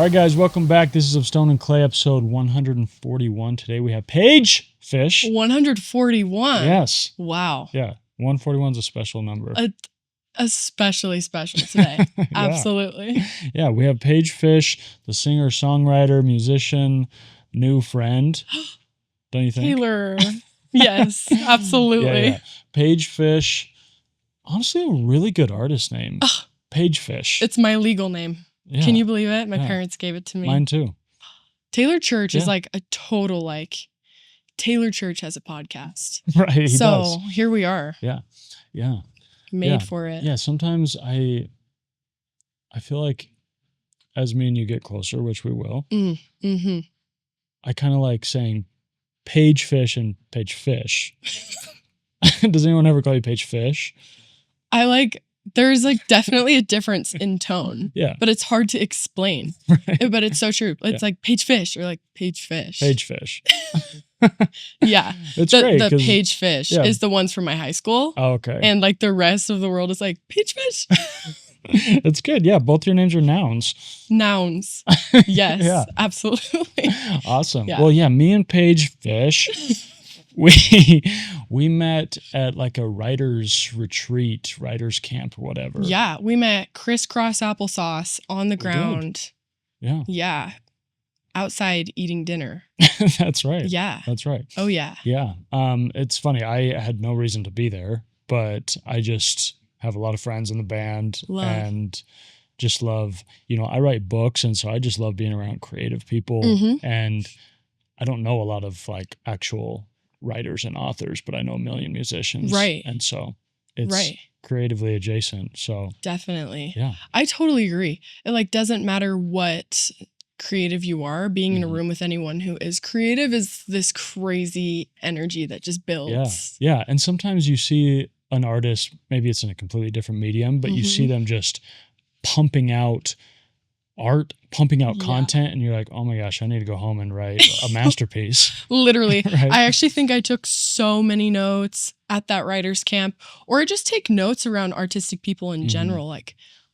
All right, guys, welcome back. This is Of Stone and Clay, episode 141. Today we have Paige Fish. 141? Yes. Wow. Yeah, 141 is a special number. Especially special today. Yeah. Absolutely. Yeah, we have Paige Fish, the singer, songwriter, musician, new friend. Don't you think? Taylor. Yes, absolutely. Yeah. Paige Fish. Honestly, a really good artist name. Paige Fish. It's my legal name. Yeah. Can you believe it? My parents gave it to me. Mine too. Taylor Church is like a total Taylor Church has a podcast. Right. He does. Here we are. Yeah. Made for it. Yeah. Sometimes I feel like as me and you get closer, which we will, I kind of like saying Paige Fish and Paige Fish. Does anyone ever call you Paige Fish? There's definitely a difference in tone. Yeah. But it's hard to explain. Right. But it's so true. It's like Paige Fish or like Paige Fish. Paige Fish. Yeah. It's great. The Paige Fish is the ones from my high school. Oh, okay. And the rest of the world is like Paige Fish. That's good. Yeah. Both your names are nouns. Nouns. Yes. Yeah. Absolutely. Awesome. Yeah. Well, yeah, me and Paige Fish. We met at like a writer's retreat, writer's camp or whatever. Yeah, we met crisscross applesauce on the ground. Yeah. Yeah. Outside eating dinner. That's right. Yeah. That's right. Oh yeah. Yeah. It's funny. I had no reason to be there, but I just have a lot of friends in the band and just love, I write books, and so I just love being around creative people. And I don't know a lot of actual writers and authors, but I know a million musicians. Right. And so it's creatively adjacent. So definitely. Yeah. I totally agree. It doesn't matter what creative you are, being in a room with anyone who is creative is this crazy energy that just builds. Yeah. And sometimes you see an artist, maybe it's in a completely different medium, but you see them just pumping out art, pumping out content, and you're like, oh my gosh, I need to go home and write a masterpiece. Literally. Right? I actually think I took so many notes at that writer's camp, or I just take notes around artistic people in general,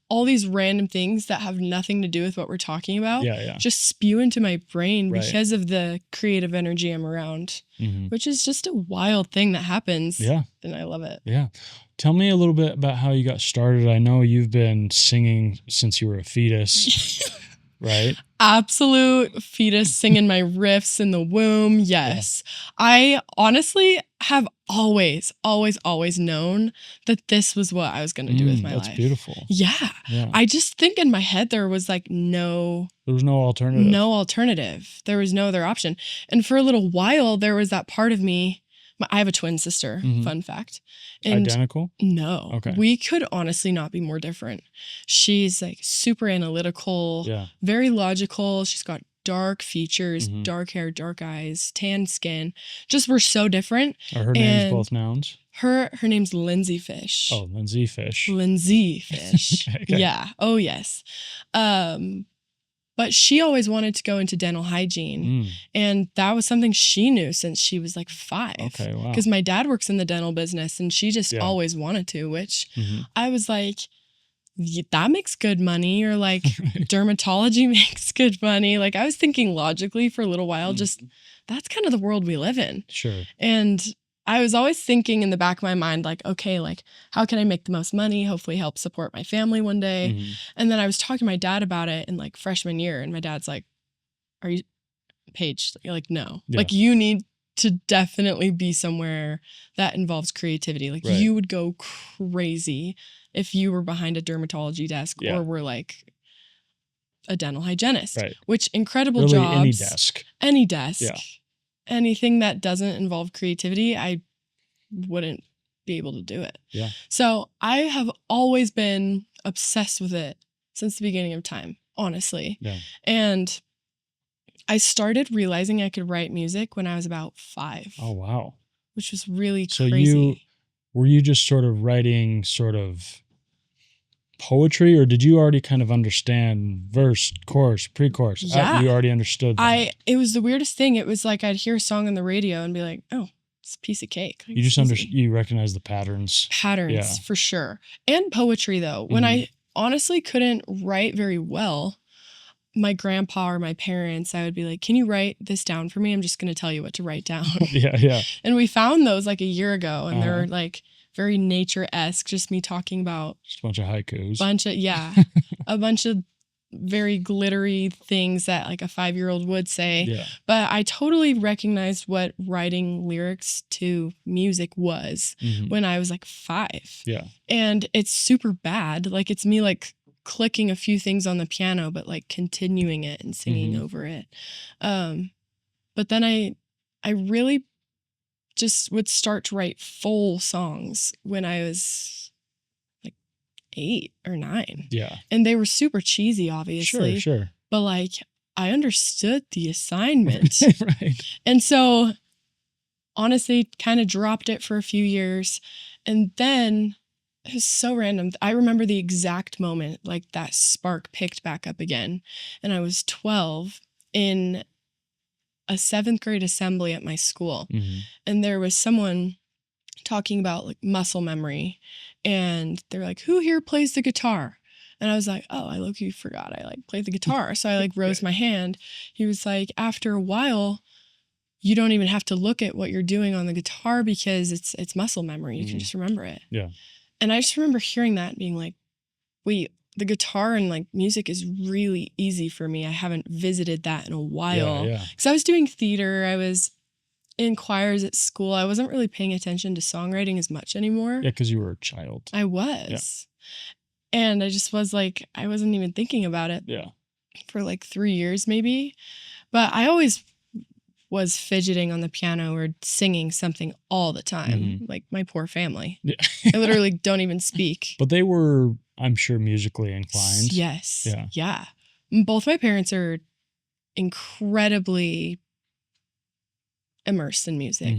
all these random things that have nothing to do with what we're talking about just spew into my brain because of the creative energy I'm around, which is just a wild thing that happens. Yeah. And I love it. Yeah. Tell me a little bit about how you got started. I know you've been singing since you were a fetus, right? Absolute fetus, singing my riffs in the womb. Yes. Yeah. I honestly have always known that this was what I was going to do with my life. That's beautiful. Yeah. I just think in my head there was there was no alternative. No alternative. There was no other option. And for a little while, there was that part of me. I have a twin sister, fun fact. And identical? No. Okay. We could honestly not be more different. She's super analytical, very logical. She's got dark features, dark hair, dark eyes, tan skin. Just we're so different. Are her names both nouns? Her name's Lindsay Fish. Oh, Lindsay Fish. Lindsay Fish. Okay. Yeah. Oh, yes. But she always wanted to go into dental hygiene. And that was something she knew since she was 5. Okay, wow. Because my dad works in the dental business and she just always wanted to, which I was like, that makes good money. Or dermatology makes good money. I was thinking logically for a little while, just that's kind of the world we live in. Sure. And I was always thinking in the back of my mind, okay, how can I make the most money? Hopefully help support my family one day. And then I was talking to my dad about it in freshman year. And my dad's like, are you Paige? You're like, no. Yeah. You need to definitely be somewhere that involves creativity. You would go crazy if you were behind a dermatology desk or were a dental hygienist. Right. Which incredible really jobs. Any desk. Any desk. Yeah. Anything that doesn't involve creativity, I wouldn't be able to do it. Yeah. So I have always been obsessed with it since the beginning of time, honestly. Yeah. And I started realizing I could write music when I was about 5. Oh, wow. Which was really so crazy. Were you just sort of writing poetry, or did you already kind of understand verse, chorus, pre-chorus? Yeah. You already understood that. It was the weirdest thing. It was I'd hear a song on the radio and be like, oh, it's a piece of cake. You just you recognize the patterns. Patterns, for sure. And poetry, though. When I honestly couldn't write very well, my grandpa or my parents, I would be like, can you write this down for me? I'm just going to tell you what to write down. Yeah. And we found those like a year ago, and they're like very nature-esque, just me talking about just a bunch of haikus. A bunch of very glittery things that like a 5-year-old would say. Yeah. But I totally recognized what writing lyrics to music was when I was like 5. Yeah. And it's super bad. Like it's me like clicking a few things on the piano, but like continuing it and singing over it. But then I really just would start to write full songs when I was like 8 or 9. Yeah. And they were super cheesy, obviously. Sure. But like I understood the assignment. Right. And so honestly kind of dropped it for a few years. And then it was so random. I remember the exact moment like that spark picked back up again. And I was 12 in a 7th grade assembly at my school. And there was someone talking about like muscle memory. And they're like, who here plays the guitar? And I was like, oh, I low-key forgot I like played the guitar. So I like rose my hand. He was like, after a while, you don't even have to look at what you're doing on the guitar because it's muscle memory. You can just remember it. Yeah. And I just remember hearing that and being like, wait, the guitar and like music is really easy for me. I haven't visited that in a while. Yeah. Because I was doing theater. I was in choirs at school. I wasn't really paying attention to songwriting as much anymore. Yeah, because you were a child. I was. Yeah. And I just was like, I wasn't even thinking about it. Yeah. For like 3 years maybe. But I always was fidgeting on the piano or singing something all the time. Like my poor family. Yeah. I literally don't even speak. But they were, I'm sure, musically inclined. Yes. Yeah. Both my parents are incredibly immersed in music.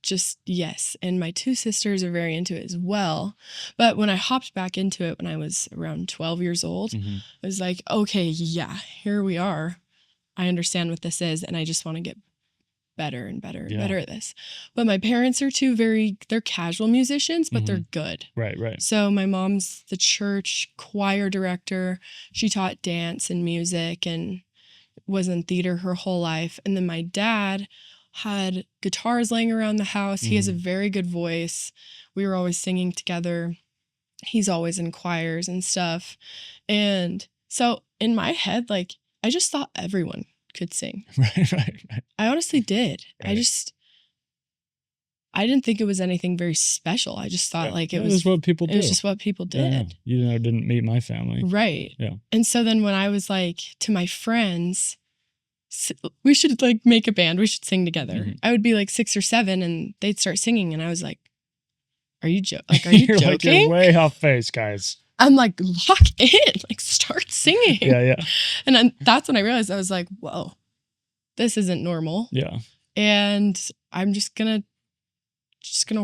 Just yes. And my 2 sisters are very into it as well. But when I hopped back into it when I was around 12 years old, I was like, okay, yeah, here we are. I understand what this is, and I just want to get better and better and better at this. But my parents are they're casual musicians, but they're good. Right. So my mom's the church choir director. She taught dance and music and was in theater her whole life. And then my dad had guitars laying around the house. He has a very good voice. We were always singing together. He's always in choirs and stuff. And so in my head, like, I just thought everyone could sing. Right. I honestly did. Right. I didn't think it was anything very special. I just thought like it was what people do. It was just what people did. Yeah. You didn't meet my family. Right. Yeah. And so then when I was like to my friends, we should like make a band. We should sing together. I would be like 6 or 7 and they'd start singing. And I was like, are you joking? You're joking? Like, you're way off base, guys. I'm like, lock in, like start singing. Yeah. And then that's when I realized I was like, whoa, this isn't normal. Yeah. And I'm just gonna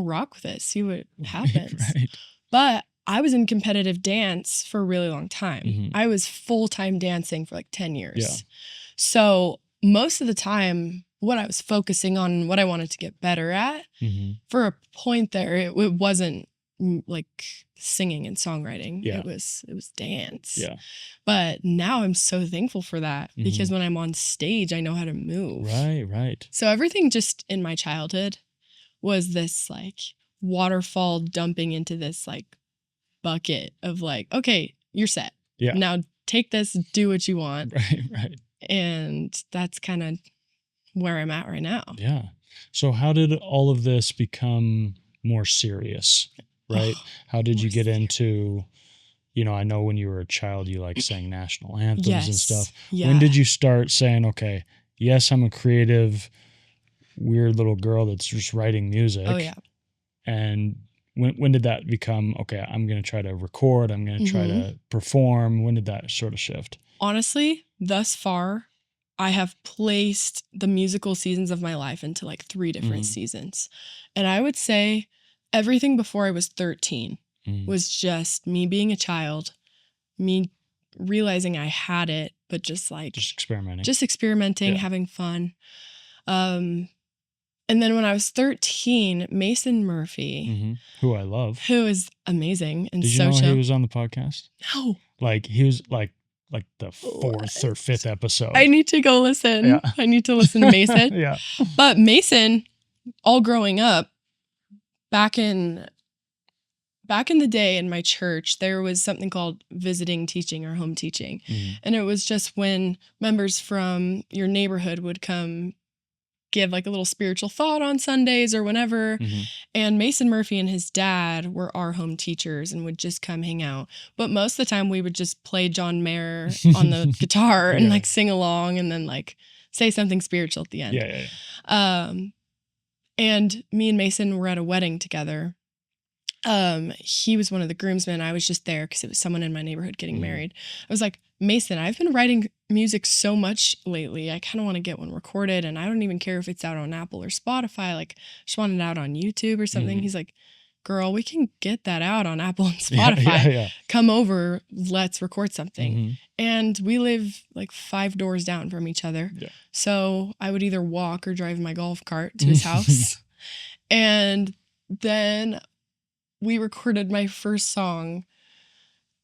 rock with it, see what happens. Right. But I was in competitive dance for a really long time. I was full-time dancing for like 10 years. Yeah. So most of the time, what I was focusing on, what I wanted to get better at, for a point there, it wasn't like singing and songwriting. Yeah. It was dance. Yeah. But now I'm so thankful for that because when I'm on stage, I know how to move. Right. So everything just in my childhood was this like waterfall dumping into this like bucket of like, okay, you're set. Yeah. Now take this, do what you want. Right. And that's kind of where I'm at right now. Yeah. So how did all of this become more serious? Right? How did you get into, I know when you were a child, you like sang national anthems and stuff. Yeah. When did you start saying, okay, yes, I'm a creative, weird little girl that's just writing music. Oh, yeah. And when did that become, okay, I'm going to try to record, I'm going to try to perform? When did that sort of shift? Honestly, thus far, I have placed the musical seasons of my life into like 3 different seasons. And I would say everything before I was 13 was just me being a child, me realizing I had it, but just experimenting, having fun. And then when I was 13, Mason Murphy, who I love, who is amazing and did you so know chill. He was on the podcast? No. Like he was like like the fourth or fifth episode. I need to go listen. Yeah. I need to listen to Mason. Yeah. But Mason, all growing up, back in the day in my church, there was something called visiting teaching or home teaching. Mhm. And it was just when members from your neighborhood would come give like a little spiritual thought on Sundays or whenever. Mhm. And Mason Murphy and his dad were our home teachers and would just come hang out. But most of the time we would just play John Mayer on the guitar and Yeah. like sing along and then like say something spiritual at the end. Yeah. And me and Mason were at a wedding together. He was one of the groomsmen. I was just there because it was someone in my neighborhood getting married. I was like, Mason, I've been writing music so much lately. I kind of want to get one recorded, and I don't even care if it's out on Apple or Spotify. Like, just want it out on YouTube or something. He's like, girl, we can get that out on Apple and Spotify. Yeah. Come over, let's record something. And we live like 5 doors down from each other. Yeah. So I would either walk or drive my golf cart to his house. And then we recorded my first song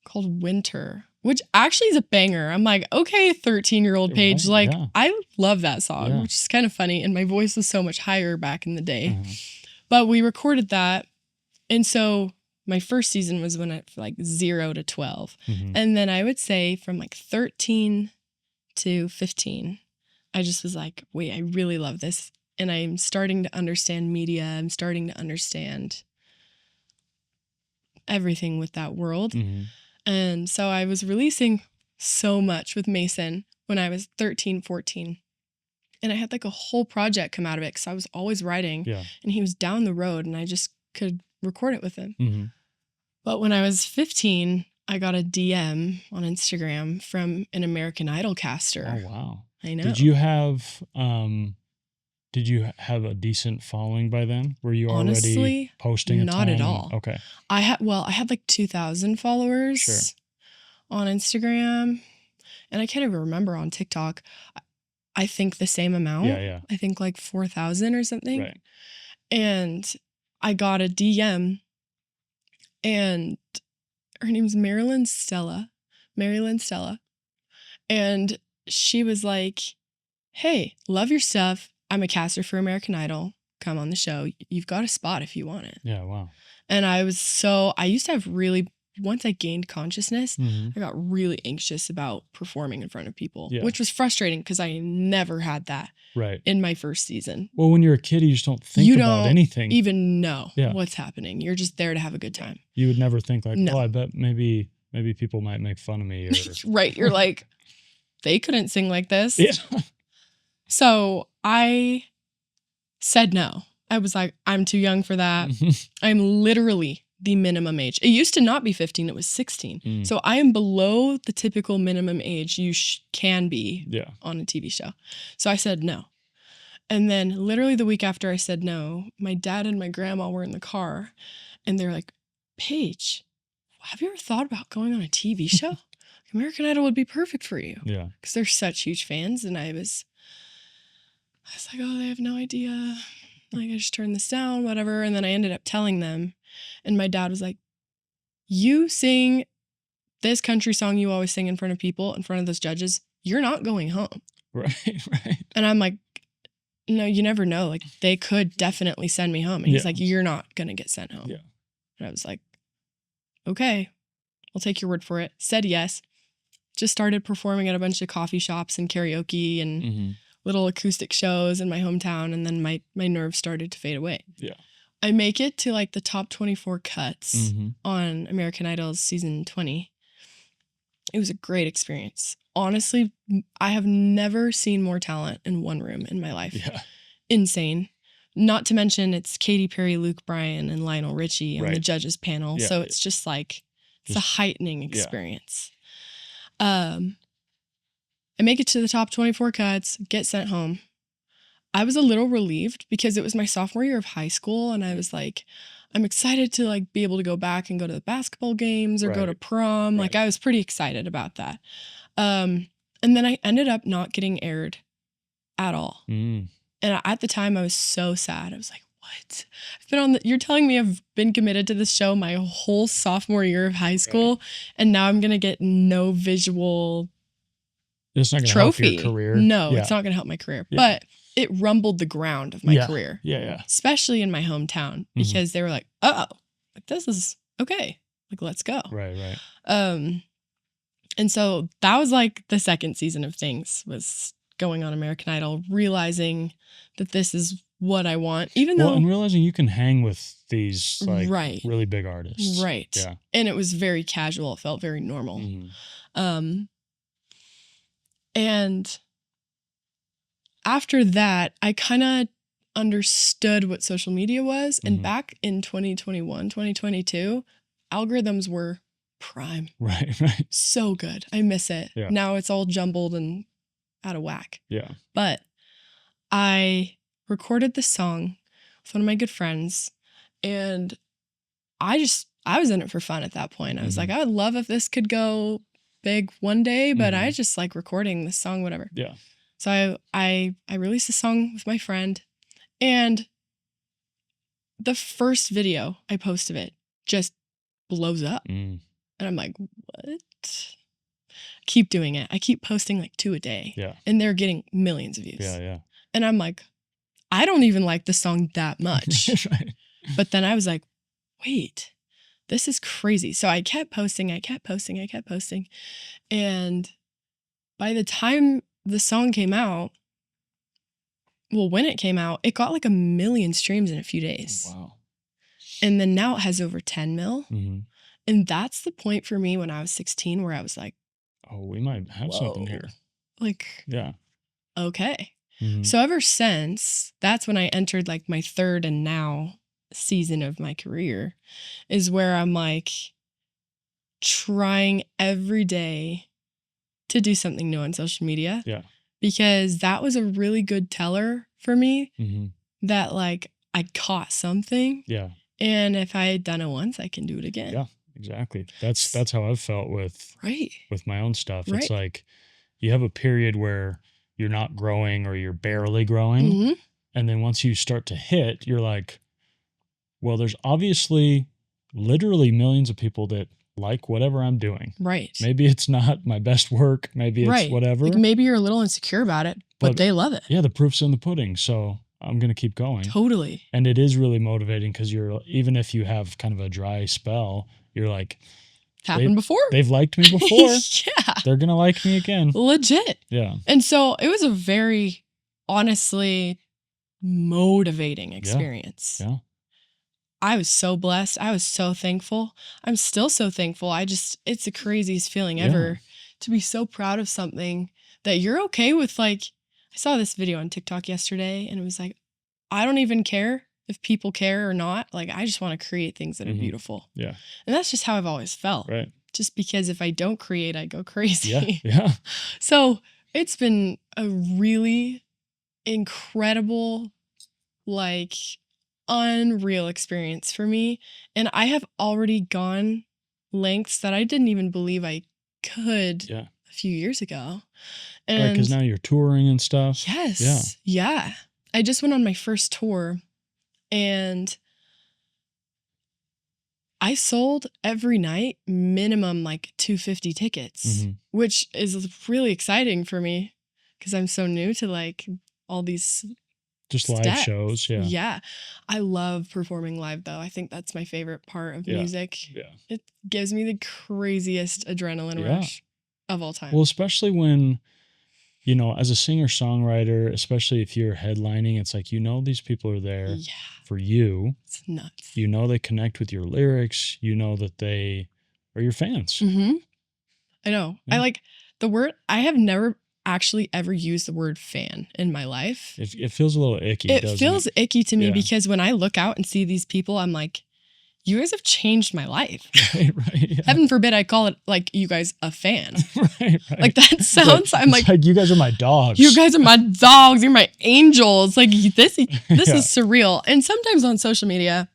called Winter, which actually is a banger. I'm like, okay, 13-year-old Paige. Right, like, yeah. I love that song, Yeah. which is kind of funny. And my voice was so much higher back in the day. But we recorded that. And so my first season was when it like 0 to 12. And then I would say from like 13 to 15, I just was like, wait, I really love this. And I'm starting to understand media. I'm starting to understand everything with that world. And so I was releasing so much with Mason when I was 13, 14. And I had like a whole project come out of it because I was always writing. Yeah. And he was down the road and I just could record it with him. But when I was 15, I got a DM on Instagram from an American Idol caster. Oh, wow. I know. Did you have a decent following by then? Were you Honestly, already posting a not ton? at all. Okay. I had like 2,000 followers Sure. on Instagram. And I can't even remember on TikTok. I think the same amount. Yeah. I think like 4,000 or something. Right. And I got a DM and her name's Marilyn Stella. And she was like, hey, love your stuff. I'm a caster for American Idol. Come on the show. You've got a spot if you want it. Yeah, wow. And I used to have once I gained consciousness, I got really anxious about performing in front of people, which was frustrating because I never had that in my first season. Well, when you're a kid, you just don't think about anything. Even know what's happening. You're just there to have a good time. You would never think like, I bet maybe people might make fun of me. Or... Right. You're like, they couldn't sing like this. Yeah. So I said no. I was like, I'm too young for that. I'm literally the minimum age. It used to not be 15, it was 16. So I am below the typical minimum age you can be on a TV show. So I said no. And then literally the week after I said no, my dad and my grandma were in the car and they're like, Paige, have you ever thought about going on a TV show? American Idol would be perfect for you. Yeah. Because they're such huge fans. And I was like, oh, they have no idea. Like, I just turned this down, whatever. And then I ended up telling them. And my dad was like, you sing this country song you always sing in front of people, in front of those judges. You're not going home. Right. And I'm like, no, you never know. Like, they could definitely send me home. And he's like, you're not going to get sent home. Yeah. And I was like, okay, I'll take your word for it. Said yes. Just started performing at a bunch of coffee shops and karaoke and little acoustic shows in my hometown. And then my nerves started to fade away. Yeah. I make it to like the top 24 cuts on American Idol's season 20. It was a great experience. Honestly, I have never seen more talent in one room in my life. Yeah. Insane. Not to mention it's Katy Perry, Luke Bryan, and Lionel Richie on the judges panel. Yeah. So it's just like, it's a heightening experience. I make it to the top 24 cuts, get sent home. I was a little relieved because it was my sophomore year of high school. And I was like, I'm excited to like be able to go back and go to the basketball games or go to prom. Like I was pretty excited about that. And then I ended up not getting aired at all. And at the time I was so sad. I was like, what? I've been you're telling me I've been committed to this show my whole sophomore year of high school. And now I'm going to get no visual it's not going to help trophy. your career. No, it's not going to help my career. Yeah. But it rumbled the ground of my career. Yeah. Especially in my hometown because they were like, oh, like this is okay. Like, let's go. Right. And so that was like the second season of things, was going on American Idol, realizing that this is what I want, even though. And realizing you can hang with these like really big artists. Right. Yeah. And it was very casual. It felt very normal. And after that, I kind of understood what social media was. And back in 2021, 2022, algorithms were prime. Right. So good. I miss it. Yeah. Now it's all jumbled and out of whack. Yeah. But I recorded the song with one of my good friends, and I was in it for fun at that point. I was like, I would love if this could go big one day, but I just like recording this song, whatever. Yeah. So I released the song with my friend, and the first video I post of it just blows up. And I'm like, what? Keep doing it. I keep posting like 2 a day. Yeah. And they're getting millions of views. Yeah. And I'm like, I don't even like the song that much. Right. But then I was like, wait, this is crazy. So I kept posting. And by the time the song came out, well, when it came out, it got like 1 million streams in a few days. Wow. And then now it has over 10 mil. Mm-hmm. And that's the point for me when I was 16 where I was like, oh, we might have something here. Like, yeah. Okay. Mm-hmm. So ever since, that's when I entered like my third and now season of my career, is where I'm like trying every day to do something new on social media. Yeah. Because that was a really good teller for me Mm-hmm. that like I caught something. Yeah. And if I had done it once, I can do it again. Yeah, exactly. That's how I've felt with my own stuff. Right. It's like you have a period where you're not growing or you're barely growing. Mm-hmm. And then once you start to hit, you're like, well, there's obviously literally millions of people that like whatever I'm doing. Right. Maybe it's not my best work. Maybe it's whatever. Like maybe you're a little insecure about it, but they love it. Yeah, the proof's in the pudding. So I'm going to keep going. Totally. And it is really motivating because even if you have kind of a dry spell, you're like, happened before. They've liked me before. Yeah. They're going to like me again. Legit. Yeah. And so it was a very, honestly, motivating experience. Yeah. I was so blessed. I was so thankful. I'm still so thankful. It's the craziest feeling ever to be so proud of something that you're okay with. Like, I saw this video on TikTok yesterday and it was like, I don't even care if people care or not. Like, I just want to create things that are beautiful. Yeah. And that's just how I've always felt. Right. Just because if I don't create, I go crazy. Yeah. So it's been a really incredible, like, unreal experience for me. And I have already gone lengths that I didn't even believe I could a few years ago. And because now you're touring and stuff. Yes. Yeah. I just went on my first tour and I sold every night minimum like 250 tickets, which is really exciting for me because I'm so new to like all these just live shows. Yeah. Yeah. I love performing live though. I think that's my favorite part of music. Yeah. It gives me the craziest adrenaline rush of all time. Well, especially when, you know, as a singer-songwriter, especially if you're headlining, it's like, these people are there for you. It's nuts. They connect with your lyrics. That they are your fans. Mm-hmm. I know. Yeah. I like the word. I have never actually ever used the word fan in my life. It feels a little icky. It feels icky to me because when I look out and see these people, I'm like, you guys have changed my life. Right. Yeah. Heaven forbid I call it like you guys a fan. Right. Like that sounds. I'm like you guys are my dogs. You guys are my dogs. You're my angels. Like this is surreal. And sometimes on social media,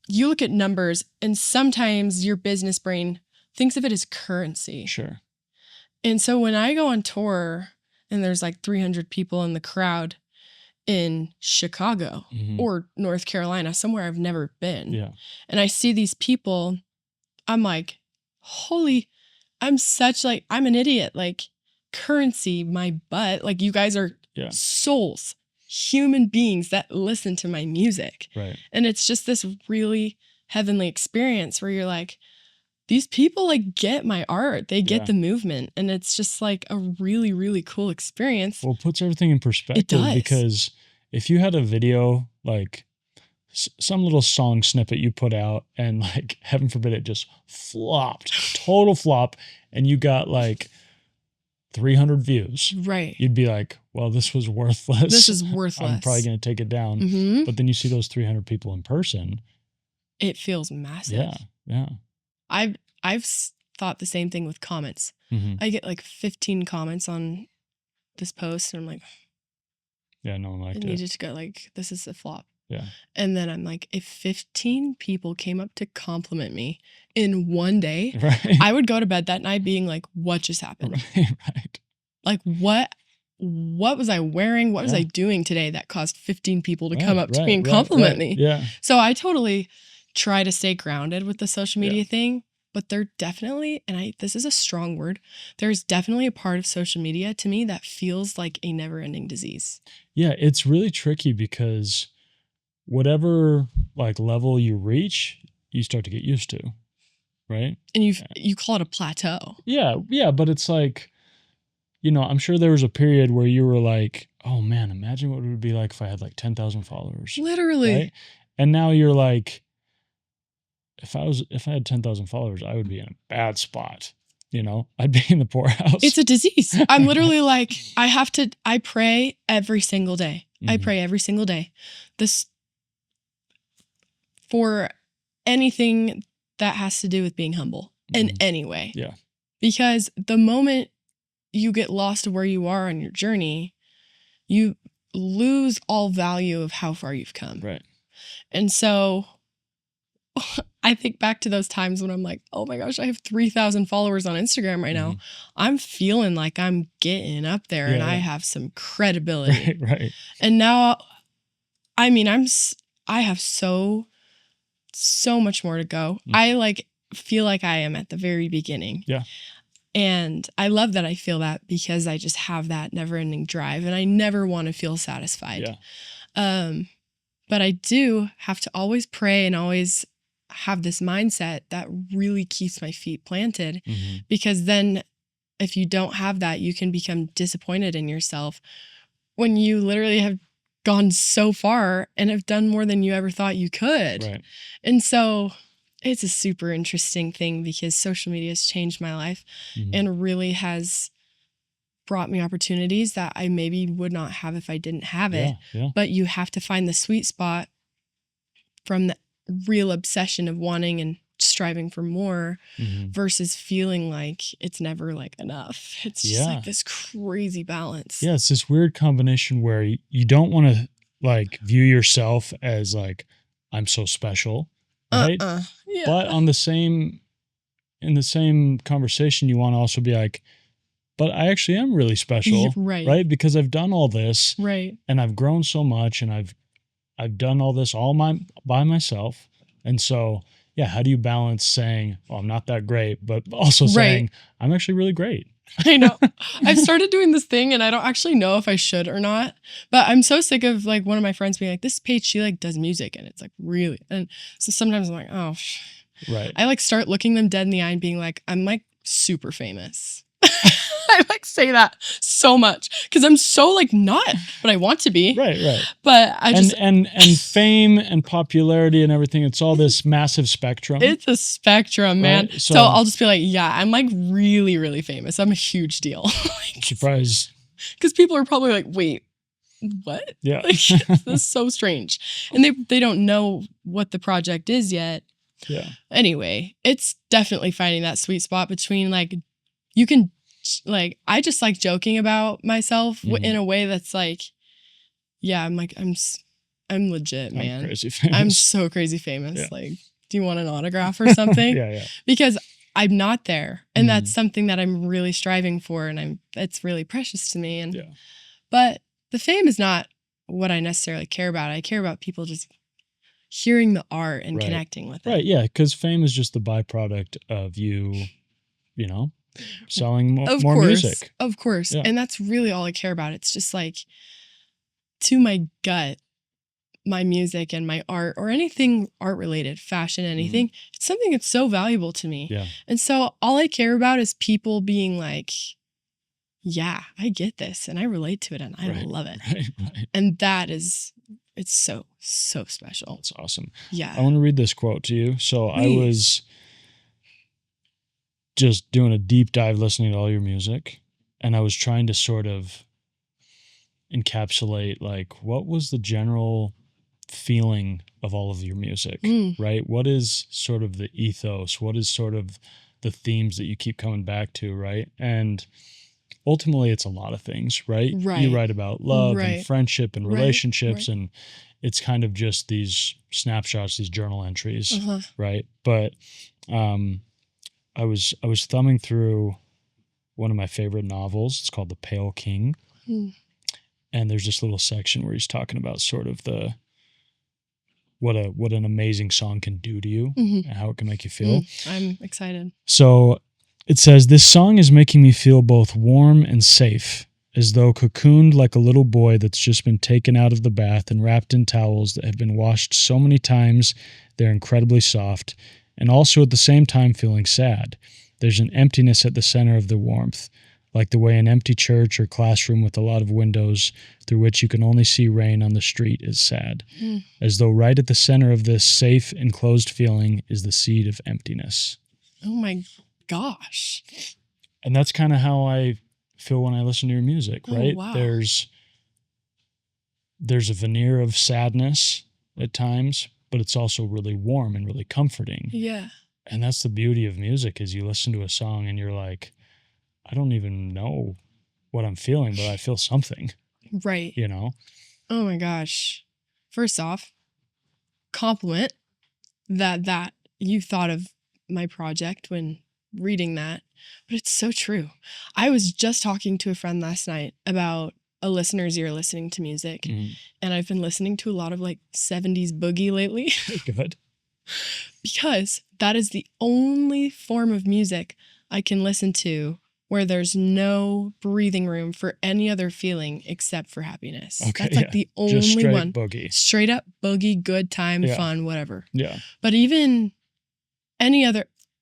you look at numbers, and sometimes your business brain thinks of it as currency. Sure. And so when I go on tour and there's like 300 people in the crowd in Chicago or North Carolina, somewhere I've never been, and I see these people, I'm like, I'm an idiot. Like, currency my butt. Like, you guys are souls, human beings that listen to my music. Right. And it's just this really heavenly experience where you're like, these people like get my art. They get the movement. And it's just like a really, really cool experience. Well, it puts everything in perspective. It does. Because if you had a video, like some little song snippet you put out and like, heaven forbid, it just flopped, total flop, and you got like 300 views. Right. You'd be like, well, this was worthless. This is worthless. I'm probably going to take it down. Mm-hmm. But then you see those 300 people in person. It feels massive. Yeah. Yeah. I've thought the same thing with comments. Mm-hmm. I get like 15 comments on this post, and I'm like, yeah, no one liked it. I needed to go like, this is a flop. Yeah. And then I'm like, if 15 people came up to compliment me in one day, right. I would go to bed that night being like, what just happened? Right. Like, what was I wearing? What was I doing today that caused 15 people to come up to me and compliment me? Yeah. So I totally try to stay grounded with the social media thing, but there definitely, and this is a strong word, there's definitely a part of social media to me that feels like a never-ending disease. Yeah, it's really tricky because whatever like level you reach, you start to get used to, right? And you call it a plateau. Yeah, but it's like, you know, I'm sure there was a period where you were like, oh man, imagine what it would be like if I had like 10,000 followers. Literally. Right? And now you're like, if I had 10,000 followers, I would be in a bad spot. You know, I'd be in the poorhouse. It's a disease. I'm literally like, I pray every single day. Mm-hmm. I pray every single day. This, for anything that has to do with being humble in any way. Yeah. Because the moment you get lost of where you are on your journey, you lose all value of how far you've come. Right. And so I think back to those times when I'm like, oh my gosh, I have 3,000 followers on Instagram right now. I'm feeling like I'm getting up there and I have some credibility. Right. And now, I mean, I have so much more to go. I like feel like I am at the very beginning. Yeah. And I love that I feel that because I just have that never ending drive and I never want to feel satisfied. Yeah. But I do have to always pray and always have this mindset that really keeps my feet planted, because then if you don't have that, you can become disappointed in yourself when you literally have gone so far and have done more than you ever thought you could. Right. And so it's a super interesting thing because social media has changed my life and really has brought me opportunities that I maybe would not have if I didn't have it. Yeah. But you have to find the sweet spot from the real obsession of wanting and striving for more versus feeling like it's never like enough. It's just like this crazy balance. Yeah, it's this weird combination where you don't want to like view yourself as like, I'm so special, right? Yeah. But in the same conversation, you want to also be like, but I actually am really special, right? Because I've done all this, right? And I've grown so much, and I've done all this by myself, and so yeah, how do you balance saying, "Well, I'm not that great," but also saying, "I'm actually really great"? I know. I've started doing this thing, and I don't actually know if I should or not. But I'm so sick of like one of my friends being like, "This Paige, she like does music," and it's like really, and so sometimes I'm like, "Oh." Right. I like start looking them dead in the eye and being like, I'm like super famous. I like say that so much because I'm so like not, but I want to be. Right. But I just and fame and popularity and everything. It's all this massive spectrum. It's a spectrum, man. Right? So I'll just be like, yeah, I'm like really, really famous. I'm a huge deal. I'm surprised. Because people are probably like, wait, what? Yeah. Like, this is so strange. And they don't know what the project is yet. Yeah. Anyway, it's definitely finding that sweet spot between like, you can like, I just like joking about myself in a way that's like, yeah, I'm like, I'm legit, man. I'm crazy famous. I'm so crazy famous. Yeah. Like, do you want an autograph or something? Yeah. Because I'm not there. And that's something that I'm really striving for. And it's really precious to me. And, but the fame is not what I necessarily care about. I care about people just hearing the art and connecting with it. Right. Yeah. Because fame is just the byproduct of you know, selling Of more course, music. of course. Yeah. And that's really all I care about. It's just like, to my gut, my music and my art or anything art related, fashion, anything, it's something that's so valuable to me. Yeah. And so all I care about is people being like, yeah, I get this and I relate to it and I love it. Right. And that is, it's so, so special. That's awesome. Yeah. I want to read this quote to you. So Please. I was just doing a deep dive listening to all your music, and I was trying to sort of encapsulate like what was the general feeling of all of your music, right? What is sort of the ethos? What is sort of the themes that you keep coming back to, right? And ultimately it's a lot of things, right? You write about love and friendship and relationships, and it's kind of just these snapshots, these journal entries, right? But I was thumbing through one of my favorite novels. It's called The Pale King. And there's this little section where he's talking about sort of the what an amazing song can do to you and how it can make you feel. I'm excited. So it says, "This song is making me feel both warm and safe, as though cocooned like a little boy that's just been taken out of the bath and wrapped in towels that have been washed so many times they're incredibly soft, and also at the same time feeling sad. There's an emptiness at the center of the warmth, like the way an empty church or classroom with a lot of windows through which you can only see rain on the street is sad, as though right at the center of this safe, enclosed feeling is the seed of emptiness." Oh my gosh. And that's kind of how I feel when I listen to your music, right? Wow. There's a veneer of sadness at times, but it's also really warm and really comforting. Yeah. And that's the beauty of music, is you listen to a song and you're like, I don't even know what I'm feeling, but I feel something. Right. You know? Oh my gosh. First off, compliment that you thought of my project when reading that, but it's so true. I was just talking to a friend last night about a listener's ear listening to music, and I've been listening to a lot of like 70s boogie lately. Good. Because that is the only form of music I can listen to where there's no breathing room for any other feeling except for happiness. Okay, that's like the only just straight one. Boogie. Straight up boogie, good time, fun, whatever. Yeah. But even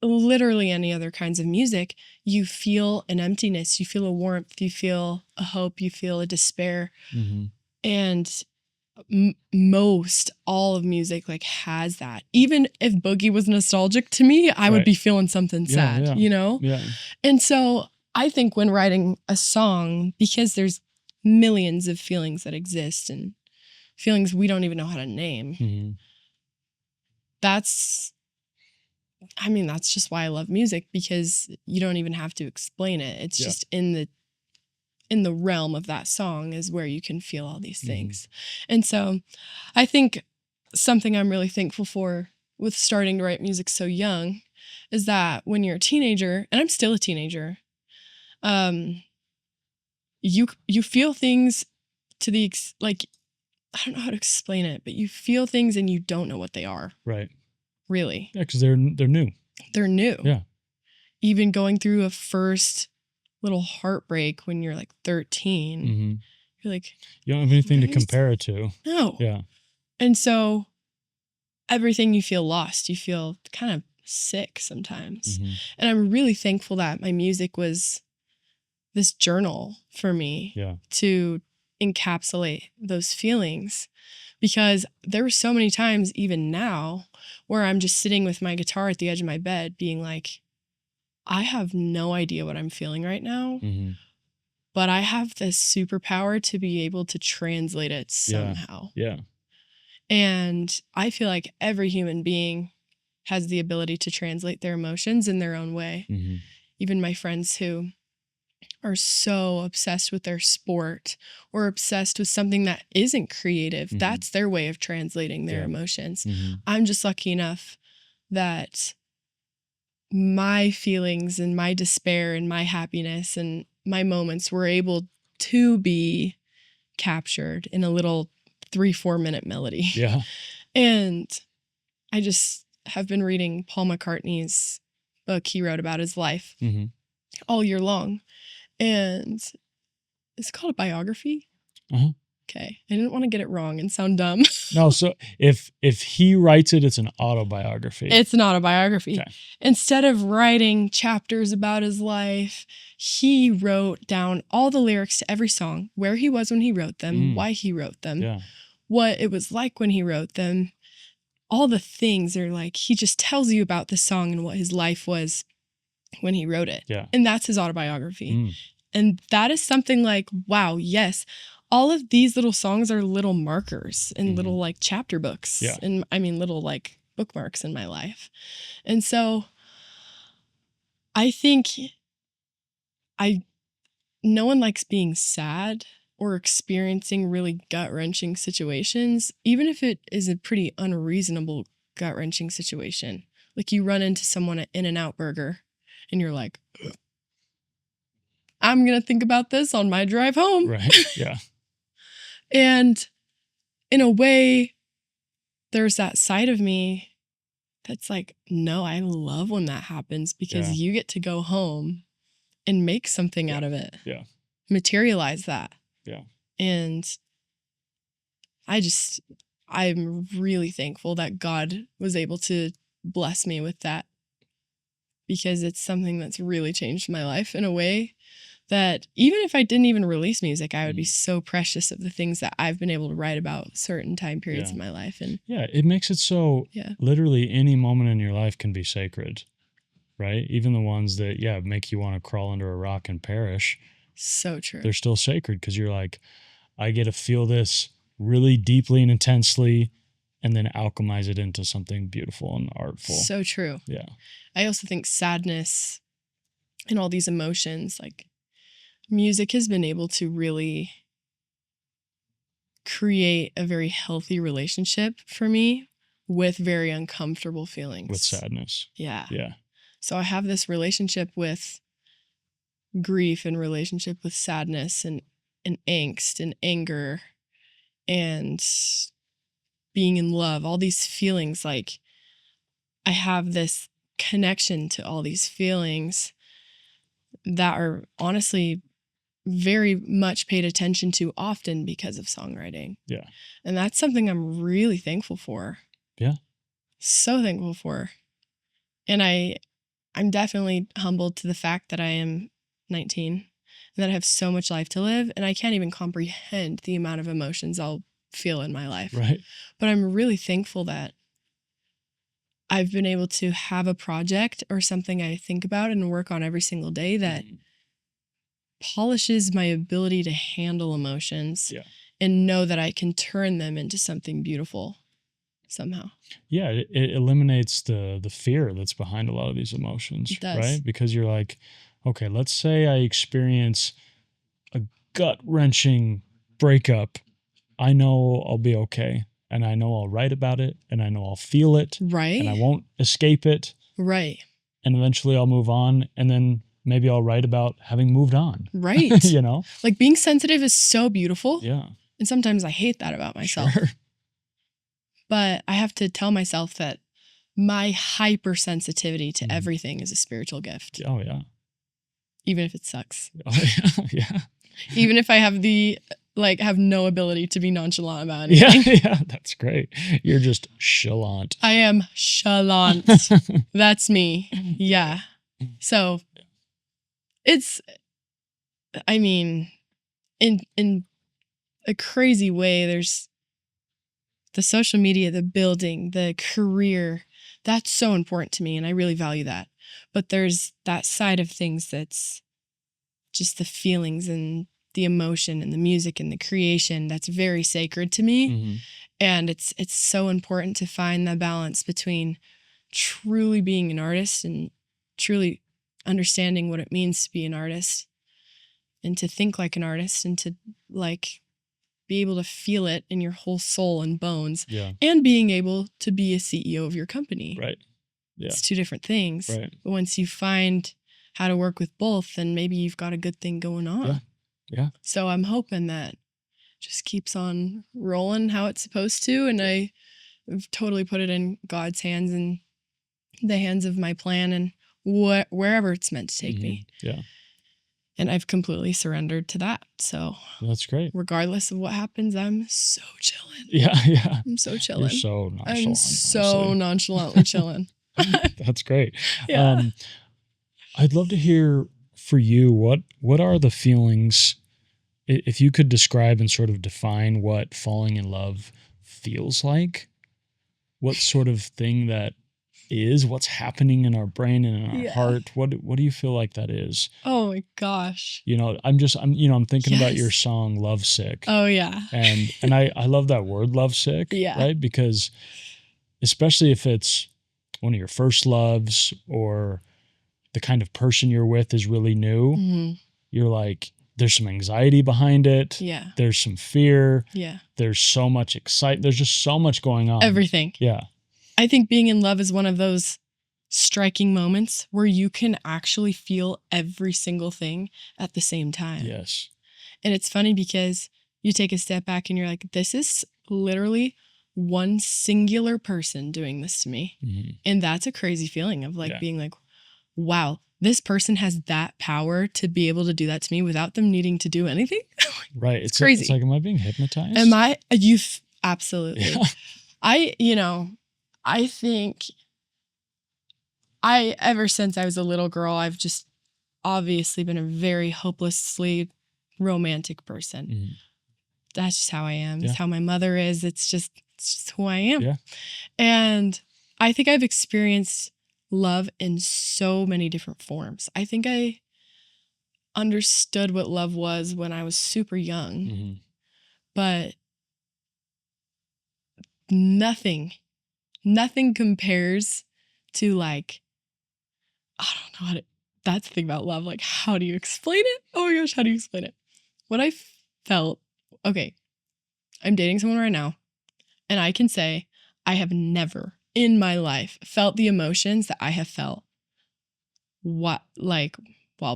literally any other kinds of music, you feel an emptiness, you feel a warmth, you feel a hope, you feel a despair. And most all of music like has that. Even if boogie was nostalgic to me, I would be feeling something sad, you know? Yeah. And so I think when writing a song, because there's millions of feelings that exist and feelings we don't even know how to name, that's just why I love music, because you don't even have to explain it. It's just in the realm of that song is where you can feel all these things. And so I think something I'm really thankful for with starting to write music so young is that when you're a teenager, and I'm still a teenager, you feel things to the like, I don't know how to explain it, but you feel things and you don't know what they are. Right. Really. Yeah, because they're new. They're new. Yeah. Even going through a first little heartbreak when you're like 13, you're like, you don't have anything to compare it to. No. Yeah. And so everything, you feel lost. You feel kind of sick sometimes. And I'm really thankful that my music was this journal for me to encapsulate those feelings, because there were so many times even now where I'm just sitting with my guitar at the edge of my bed being like, I have no idea what I'm feeling right now, but I have this superpower to be able to translate it somehow. Yeah. And I feel like every human being has the ability to translate their emotions in their own way. Even my friends who are so obsessed with their sport or obsessed with something that isn't creative, that's their way of translating their emotions. I'm just lucky enough that my feelings and my despair and my happiness and my moments were able to be captured in a little 3-4 minute melody. Yeah. And I just have been reading Paul McCartney's book he wrote about his life. all year long. And it's called a biography. Uh-huh. Okay. I didn't want to get it wrong and sound dumb. No, so if he writes it, it's an autobiography. It's an autobiography. Okay. Instead of writing chapters about his life, he wrote down all the lyrics to every song, where he was when he wrote them, why he wrote them, what it was like when he wrote them. All the things are like, he just tells you about the song and what his life was when he wrote it. Yeah. And that's his autobiography. And that is something like, wow, yes, all of these little songs are little markers and little like chapter books. Yeah. And I mean, little like bookmarks in my life. And so I think no one likes being sad or experiencing really gut-wrenching situations, even if it is a pretty unreasonable gut-wrenching situation. Like you run into someone at In-N-Out Burger and you're like, I'm going to think about this on my drive home. Right. Yeah. And in a way, there's that side of me that's like, no, I love when that happens because you get to go home and make something out of it. Yeah. Materialize that. Yeah. And I'm really thankful that God was able to bless me with that, because it's something that's really changed my life in a way that even if I didn't even release music, I would be so precious of the things that I've been able to write about certain time periods in my life. And it makes it so literally any moment in your life can be sacred, right? Even the ones that, make you want to crawl under a rock and perish. So true. They're still sacred because you're like, I get to feel this really deeply and intensely and then alchemize it into something beautiful and artful. So true. Yeah. I also think sadness and all these emotions, like music has been able to really create a very healthy relationship for me with very uncomfortable feelings. With sadness. Yeah. Yeah. So I have this relationship with grief and relationship with sadness and angst and anger and being in love, all these feelings. Like I have this connection to all these feelings that are honestly very much paid attention to often because of songwriting. Yeah. And that's something I'm really thankful for. Yeah. So thankful for. And I'm definitely humbled to the fact that I am 19 and that I have so much life to live, and I can't even comprehend the amount of emotions I'll feel in my life. Right. But I'm really thankful that I've been able to have a project or something I think about and work on every single day that polishes my ability to handle emotions and know that I can turn them into something beautiful somehow. Yeah, it eliminates the fear that's behind a lot of these emotions, It does. right? Because you're like, okay, let's say I experience a gut-wrenching breakup. I know I'll be okay, and I know I'll write about it, and I know I'll feel it, right? And I won't escape it, right? And eventually I'll move on, and then maybe I'll write about having moved on. Right. You know? Like being sensitive is so beautiful. Yeah. And sometimes I hate that about myself. Sure. But I have to tell myself that my hypersensitivity to everything is a spiritual gift. Oh, yeah. Even if it sucks. Oh, yeah. Yeah. Even if I have have no ability to be nonchalant about anything. Yeah, yeah, that's great. You're just chalant. I am chalant. That's me. Yeah. So it's, I mean, in a crazy way, there's the social media, the building, the career. That's so important to me, and I really value that. But there's that side of things that's just the feelings and the emotion and the music and the creation that's very sacred to me. Mm-hmm. And it's so important to find the balance between truly being an artist and truly understanding what it means to be an artist and to think like an artist and to be able to feel it in your whole soul and bones, and being able to be a CEO of your company. Right. Yeah. It's two different things. Right. But once you find how to work with both, then maybe you've got a good thing going on. Yeah. Yeah. So I'm hoping that just keeps on rolling how it's supposed to. And I've totally put it in God's hands and the hands of my plan and wherever it's meant to take me. Yeah. And I've completely surrendered to that. So that's great. Regardless of what happens, I'm so chilling. Yeah. I'm so chilling. You're so nonchalant. I'm so nonchalantly chilling. That's great. Yeah. I'd love to hear for you, what are the feelings, if you could describe and sort of define what falling in love feels like, what sort of thing that is, what's happening in our brain and in our heart, what do you feel like that is? Oh my gosh. I'm thinking about your song Lovesick. Oh yeah. And I love that word, lovesick. Yeah. Right? Because especially if it's one of your first loves or the kind of person you're with is really new, you're like, there's some anxiety behind it. Yeah. There's some fear. Yeah. There's so much excitement. There's just so much going on. Everything. Yeah. I think being in love is one of those striking moments where you can actually feel every single thing at the same time. Yes. And it's funny because you take a step back and you're like, this is literally one singular person doing this to me. Mm-hmm. And that's a crazy feeling of like being like, wow, this person has that power to be able to do that to me without them needing to do anything. Right. It's crazy. It's like, am I being hypnotized? Absolutely. Yeah. I think ever since I was a little girl, I've just obviously been a very hopelessly romantic person. Mm-hmm. That's just how I am. It's how my mother is. It's just who I am. Yeah. And I think I've experienced love in so many different forms. I think I understood what love was when I was super young, but nothing compares to like, I don't know that's the thing about love. Like, how do you explain it? Oh my gosh, how do you explain it? What I felt, okay, I'm dating someone right now, and I can say I have never in my life felt the emotions that I have felt while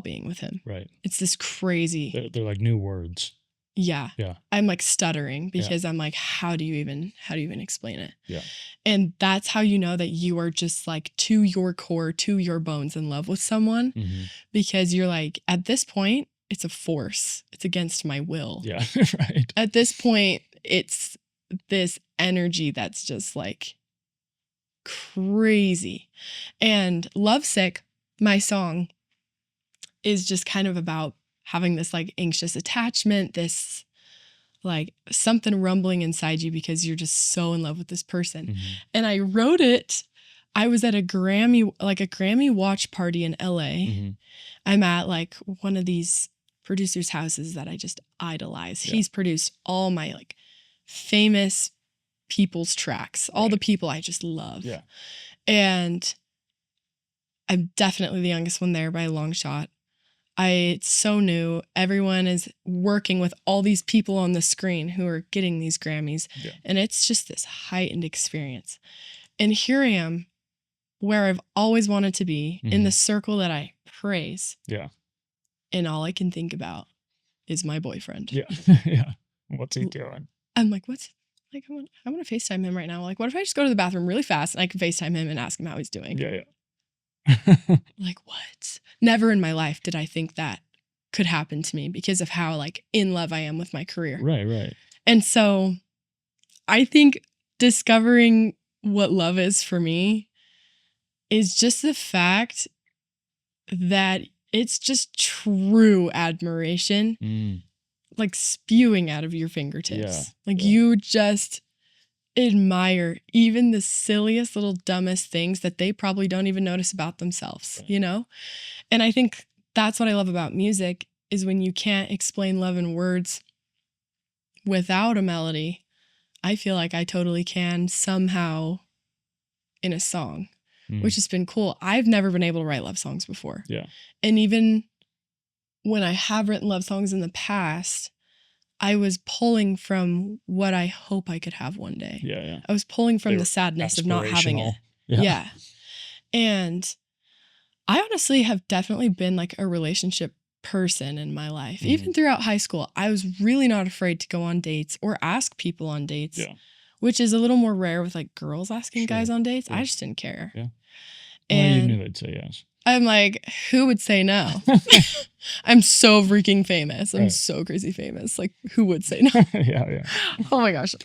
being with him. Right. It's this crazy. They're like new words. Yeah. Yeah. I'm like stuttering because I'm like, how do you even explain it? Yeah. And that's how you know that you are just like to your core, to your bones in love with someone, because you're like, at this point, it's a force. It's against my will. Yeah. Right. At this point, it's this energy that's just like crazy. And Lovesick, my song, is just kind of about having this like anxious attachment, this like something rumbling inside you because you're just so in love with this person. And I wrote it. I was at a Grammy watch party in LA. I'm at like one of these producers' houses that I just idolize. He's produced all my like famous people's tracks, all the people I just love. Yeah. And I'm definitely the youngest one there by a long shot. It's so new. Everyone is working with all these people on the screen who are getting these Grammys. Yeah. And it's just this heightened experience. And here I am where I've always wanted to be, in the circle that I praise. Yeah. And all I can think about is my boyfriend. Yeah. Yeah. What's he doing? I'm like, I want to FaceTime him right now. Like, what if I just go to the bathroom really fast and I can FaceTime him and ask him how he's doing? Yeah. Like, what? Never in my life did I think that could happen to me because of how like in love I am with my career. Right. And so I think discovering what love is for me is just the fact that it's just true admiration, like spewing out of your fingertips. You just admire even the silliest little dumbest things that they probably don't even notice about themselves, you know? And I think that's what I love about music is when you can't explain love in words without a melody, I feel like I totally can somehow in a song, which has been cool. I've never been able to write love songs before. Yeah. And even when I have written love songs in the past, I was pulling from what I hope I could have one day. Yeah. I was pulling from the sadness of not having it. Yeah. And I honestly have definitely been like a relationship person in my life. Even throughout high school, I was really not afraid to go on dates or ask people on dates, which is a little more rare with like girls asking guys on dates. I just didn't care. Yeah. Well, you And knew they'd say yes. I'm like, who would say no? I'm so freaking famous. I'm Right. so crazy famous. Like, who would say no? Yeah. Oh my gosh.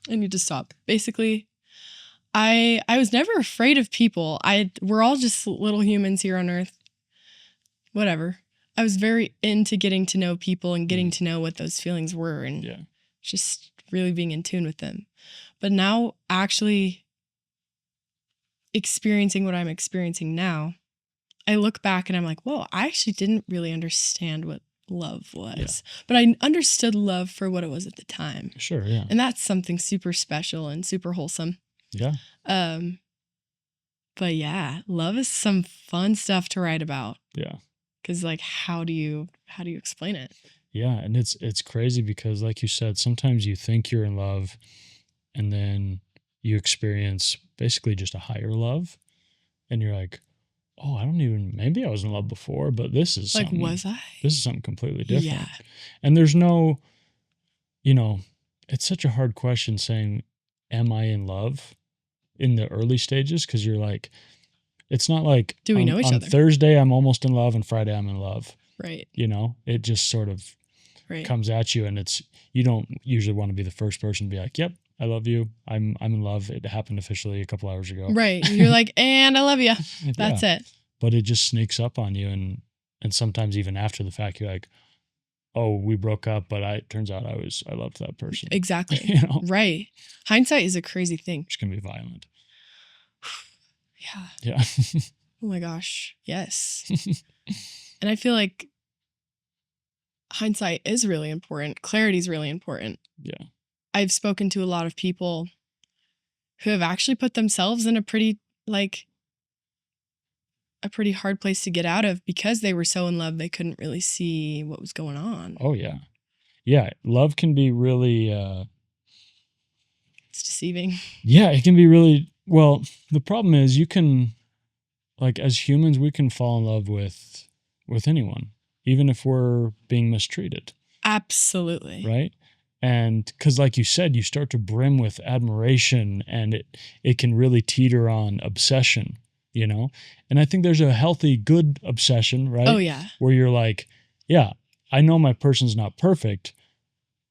I need to stop. Basically, I was never afraid of people. We're all just little humans here on earth. Whatever. I was very into getting to know people and getting to know what those feelings were and just really being in tune with them. But now actually experiencing what I'm experiencing now, I look back and I'm like, whoa, I actually didn't really understand what love was. Yeah. But I understood love for what it was at the time. Sure, yeah. And that's something super special and super wholesome. Yeah. But yeah, love is some fun stuff to write about. Yeah. Because like, how do you explain it? Yeah, and it's crazy because like you said, sometimes you think you're in love and then you experience basically just a higher love and you're like, oh, maybe I was in love before, but this is like, something. Was I? This is something completely different. Yeah. And there's no, it's such a hard question saying, am I in love in the early stages? Because you're like, it's not like do we know each other? On Thursday, I'm almost in love and Friday I'm in love. Right. It just sort of comes at you and you don't usually want to be the first person to be like, yep, I love you. I'm in love. It happened officially a couple hours ago. Right. You're like, and I love you. That's it. But it just sneaks up on you. And sometimes even after the fact, you're like, oh, we broke up, but it turns out I loved that person. Exactly. Right. Hindsight is a crazy thing. It's going to be violent. Yeah. Yeah. Oh my gosh. Yes. And I feel like hindsight is really important. Clarity is really important. Yeah. I've spoken to a lot of people who have actually put themselves in a pretty hard place to get out of because they were so in love they couldn't really see what was going on. Oh yeah. Yeah, love can be really it's deceiving. Yeah, it can be really, well, the problem is you can, like, as humans, we can fall in love with anyone, even if we're being mistreated. Absolutely. Right? And because like you said, you start to brim with admiration and it can really teeter on obsession, And I think there's a healthy, good obsession, right? Oh, yeah. Where you're like, yeah, I know my person's not perfect,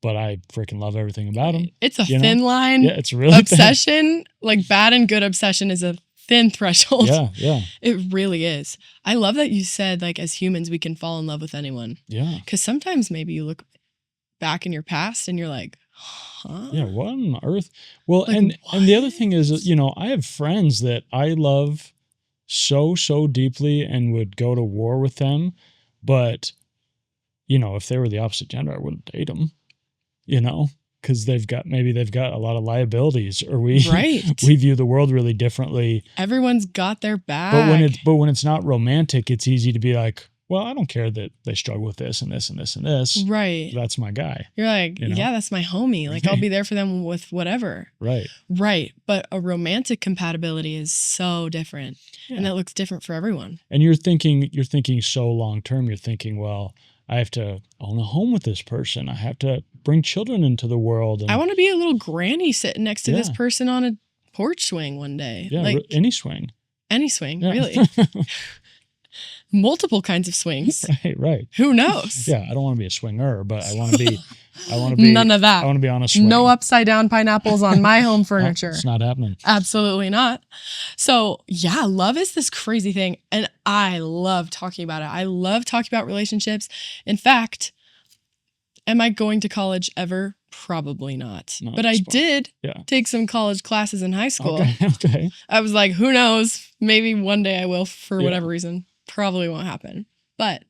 but I freaking love everything about him. It's a thin line. Yeah, it's really obsession, like bad and good obsession is a thin threshold. Yeah. It really is. I love that you said, like, as humans, we can fall in love with anyone. Yeah. Because sometimes maybe you look back in your past and you're like, huh? Yeah, what on earth? Well, like, and the other thing is, I have friends that I love so deeply and would go to war with them. But, if they were the opposite gender, I wouldn't date them, because they've got a lot of liabilities, or we view the world really differently. Everyone's got their back. But when it's not romantic, it's easy to be like, well, I don't care that they struggle with this and this and this and this. Right. That's my guy. You're like, yeah, that's my homie. Like, I'll be there for them with whatever. Right. Right. But a romantic compatibility is so different. Yeah. And that looks different for everyone. And you're thinking so long term. You're thinking, well, I have to own a home with this person. I have to bring children into the world. And I want to be a little granny sitting next to this person on a porch swing one day. Yeah, like any swing. Any swing, really. Multiple kinds of swings. Right. Who knows? Yeah, I don't want to be a swinger, but I want to be none of that. I want to be on a swing. No upside down pineapples on my home furniture. It's not happening. Absolutely not. So yeah, love is this crazy thing. And I love talking about it. I love talking about relationships. In fact, am I going to college ever? Probably not. But I did take some college classes in high school. Okay. I was like, who knows? Maybe one day I will for whatever reason. Probably won't happen. But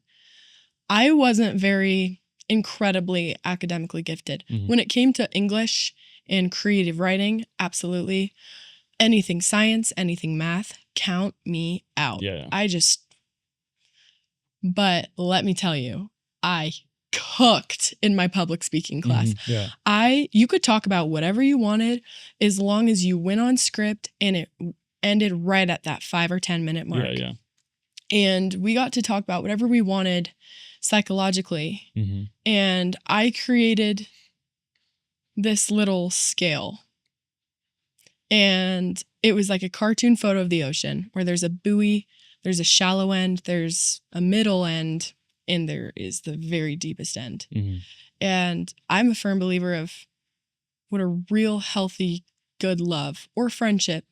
I wasn't very incredibly academically gifted. Mm-hmm. When it came to English and creative writing, absolutely. Anything science, anything math, count me out. Yeah. But let me tell you, I cooked in my public speaking class. Mm-hmm. Yeah. You could talk about whatever you wanted as long as you went on script and it ended right at that 5 or 10 minute mark. Yeah. And we got to talk about whatever we wanted psychologically. Mm-hmm. And I created this little scale. And it was like a cartoon photo of the ocean where there's a buoy, there's a shallow end, there's a middle end, and there is the very deepest end. Mm-hmm. And I'm a firm believer of what a real healthy, good love or friendship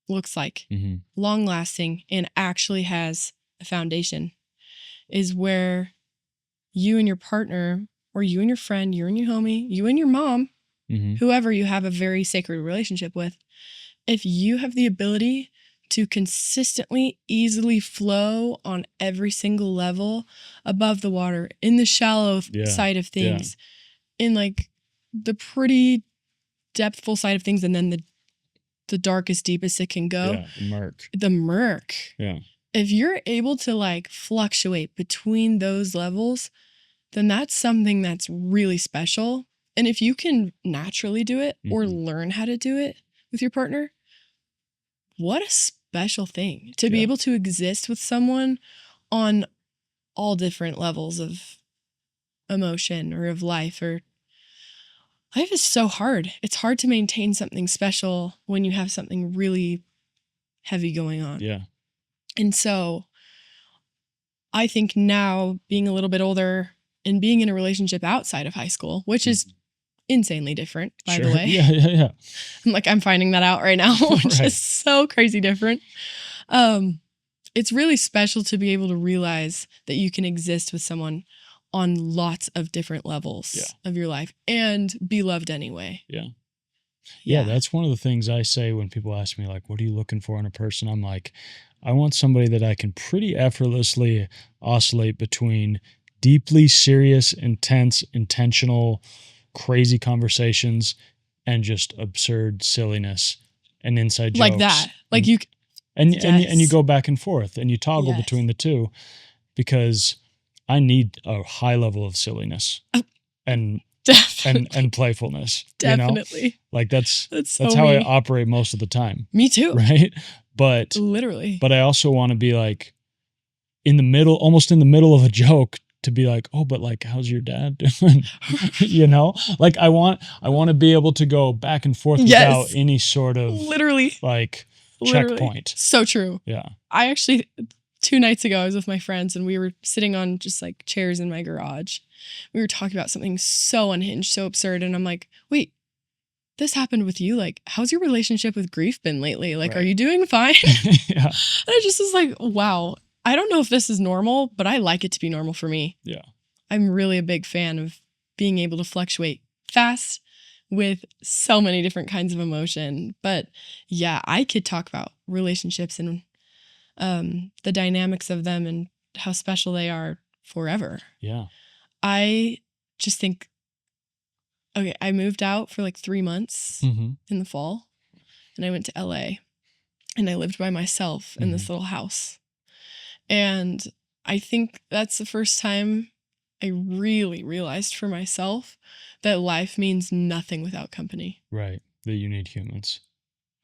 looks like, mm-hmm. long lasting, and actually has a foundation, is where you and your partner, or you and your friend, you and your homie, you and your mom, mm-hmm. whoever you have a very sacred relationship with, if you have the ability to consistently, easily flow on every single level above the water, in the shallow side of things, in like the pretty depthful side of things, and then the darkest, deepest it can go. Yeah, the murk. Yeah. If you're able to like fluctuate between those levels, then that's something that's really special. And if you can naturally do it or learn how to do it with your partner, what a special thing to be able to exist with someone on all different levels of emotion or of life. Or life is so hard. It's hard to maintain something special when you have something really heavy going on. Yeah. And so I think now, being a little bit older and being in a relationship outside of high school, which is insanely different, by the way. Yeah. I'm finding that out right now, which is so crazy different. It's really special to be able to realize that you can exist with someone on lots of different levels of your life and be loved anyway. Yeah, that's one of the things I say when people ask me, like, what are you looking for in a person? I'm like, I want somebody that I can pretty effortlessly oscillate between deeply serious, intense, intentional, crazy conversations and just absurd silliness and inside jokes. Like that. Like you... And you go back and forth and you toggle between the two, because I need a high level of silliness and playfulness. Definitely. You know? Like that's so how me. I operate most of the time. Me too. Right? But literally. But I also want to be like almost in the middle of a joke, to be like, oh, but like, how's your dad doing? You know, like I want to be able to go back and forth without any sort of checkpoint. So true. Yeah. I actually, 2 nights ago, I was with my friends and we were sitting on just like chairs in my garage. We were talking about something so unhinged, so absurd. And I'm like, wait, this happened with you. Like, how's your relationship with grief been lately? Like, are you doing fine? Yeah. And I just was like, wow, I don't know if this is normal, but I like it to be normal for me. Yeah. I'm really a big fan of being able to fluctuate fast with so many different kinds of emotion. But yeah, I could talk about relationships and the dynamics of them and how special they are forever. Yeah. I just think, okay, I moved out for like 3 months in the fall, and I went to LA, and I lived by myself in this little house. And I think that's the first time I really realized for myself that life means nothing without company. Right. That you need humans.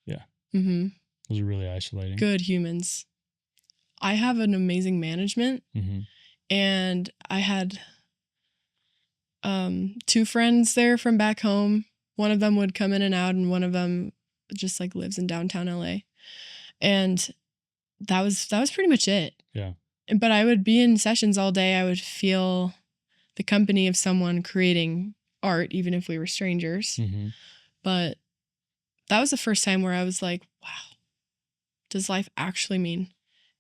Yeah. Those are really isolating. Good humans. I have an amazing management, and I had 2 friends there from back home. One of them would come in and out, and one of them just like lives in downtown LA. And that was pretty much it. Yeah. But I would be in sessions all day. I would feel the company of someone creating art, even if we were strangers. But that was the first time where I was like, wow, does life actually mean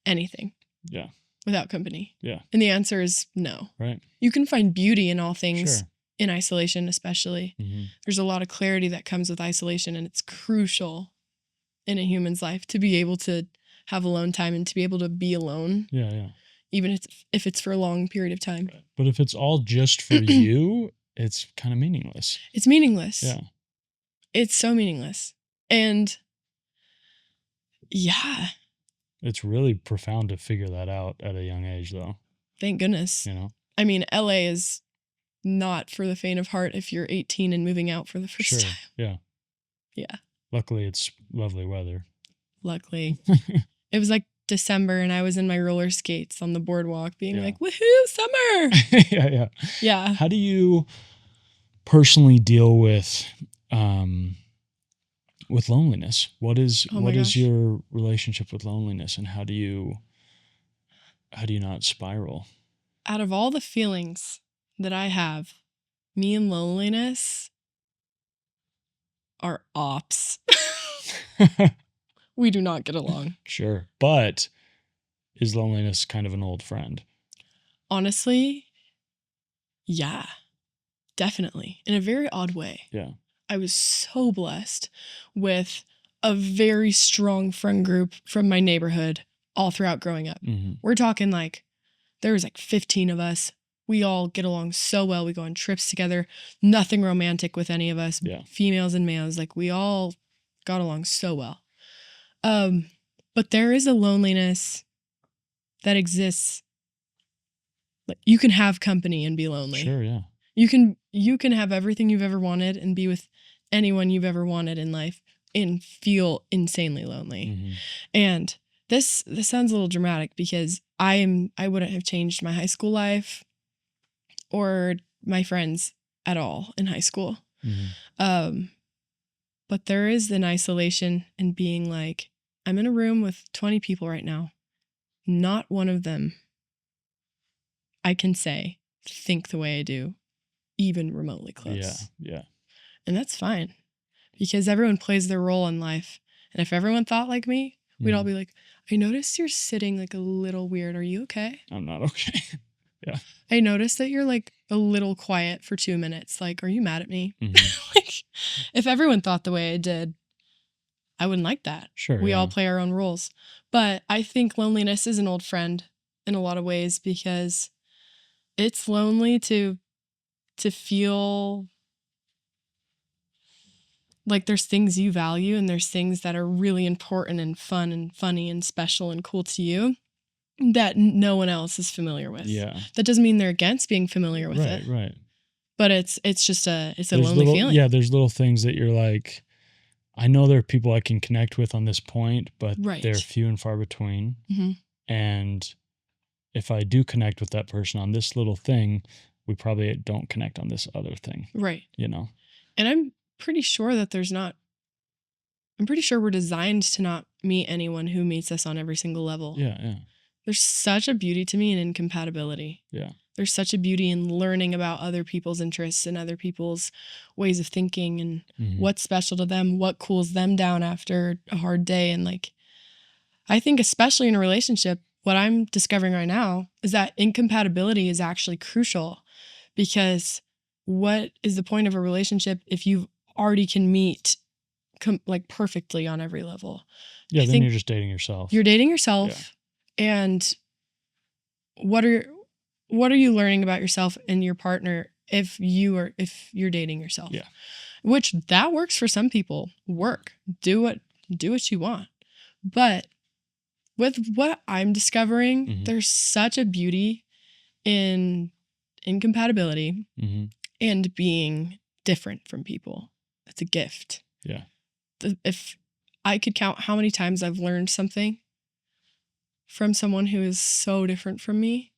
anything? Yeah. Without company? Yeah. And the answer is no. Right. You can find beauty in all things, in isolation especially. There's a lot of clarity that comes with isolation, and it's crucial in a human's life to be able to have alone time and to be able to be alone. Yeah. Even if it's for a long period of time. Right. But if it's all just for you, it's kind of meaningless. It's meaningless. Yeah. It's so meaningless. And yeah. It's really profound to figure that out at a young age, though. Thank goodness. You know? I mean, LA is not for the faint of heart if you're 18 and moving out for the first time. Yeah. Yeah. Luckily, it's lovely weather. Luckily. It was like December, and I was in my roller skates on the boardwalk being like, woohoo, summer. Yeah. How do you personally deal with with loneliness, what is Oh my what is gosh. your relationship with loneliness, and how do you not spiral? Out of all the feelings that I have, me and loneliness are ops. We do not get along. Sure. But is loneliness kind of an old friend? Honestly, yeah, definitely. In a very odd way. Yeah. I was so blessed with a very strong friend group from my neighborhood all throughout growing up. Mm-hmm. We're talking like, there was like 15 of us. We all get along so well. We go on trips together. Nothing romantic with any of us, Yeah. females and males. Like, we all got along so well. But there is a loneliness that exists. Like, you can have company and be lonely. Sure, yeah. You can have everything you've ever wanted and be with anyone you've ever wanted in life and feel insanely lonely. Mm-hmm. And this sounds a little dramatic because I wouldn't have changed my high school life or my friends at all in high school. Mm-hmm. But there is an isolation in being like, I'm in a room with 20 people right now. Not one of them, I can say, think the way I do, even remotely close. Yeah. And that's fine because everyone plays their role in life. And if everyone thought like me, we'd all be like, I noticed you're sitting like a little weird. Are you okay? I'm not okay. Yeah. I noticed that you're like a little quiet for 2 minutes. Like, are you mad at me? Mm-hmm. Like, if everyone thought the way I did, I wouldn't like that. Sure. We yeah. all play our own roles. But I think loneliness is an old friend in a lot of ways because it's lonely to feel like there's things you value and there's things that are really important and fun and funny and special and cool to you that no one else is familiar with. Yeah. That doesn't mean they're against being familiar with it. Right. But it's just a lonely little, feeling. Yeah, there's little things that you're like, I know there are people I can connect with on this point, but they're few and far between. Mm-hmm. And if I do connect with that person on this little thing, we probably don't connect on this other thing. Right. You know? And I'm pretty sure that I'm pretty sure we're designed to not meet anyone who meets us on every single level. Yeah. There's such a beauty to me in incompatibility. Yeah. There's such a beauty in learning about other people's interests and other people's ways of thinking and what's special to them, what cools them down after a hard day. And like, I think especially in a relationship, what I'm discovering right now is that incompatibility is actually crucial because what is the point of a relationship if you already can meet like perfectly on every level? Yeah, then you're just dating yourself. You're dating yourself. Yeah. And what are you learning about yourself and your partner if you're dating yourself? Yeah. Which that works for some people. Do what you want. But with what I'm discovering, there's such a beauty in incompatibility and being different from people. It's a gift. Yeah. If I could count how many times I've learned something from someone who is so different from me,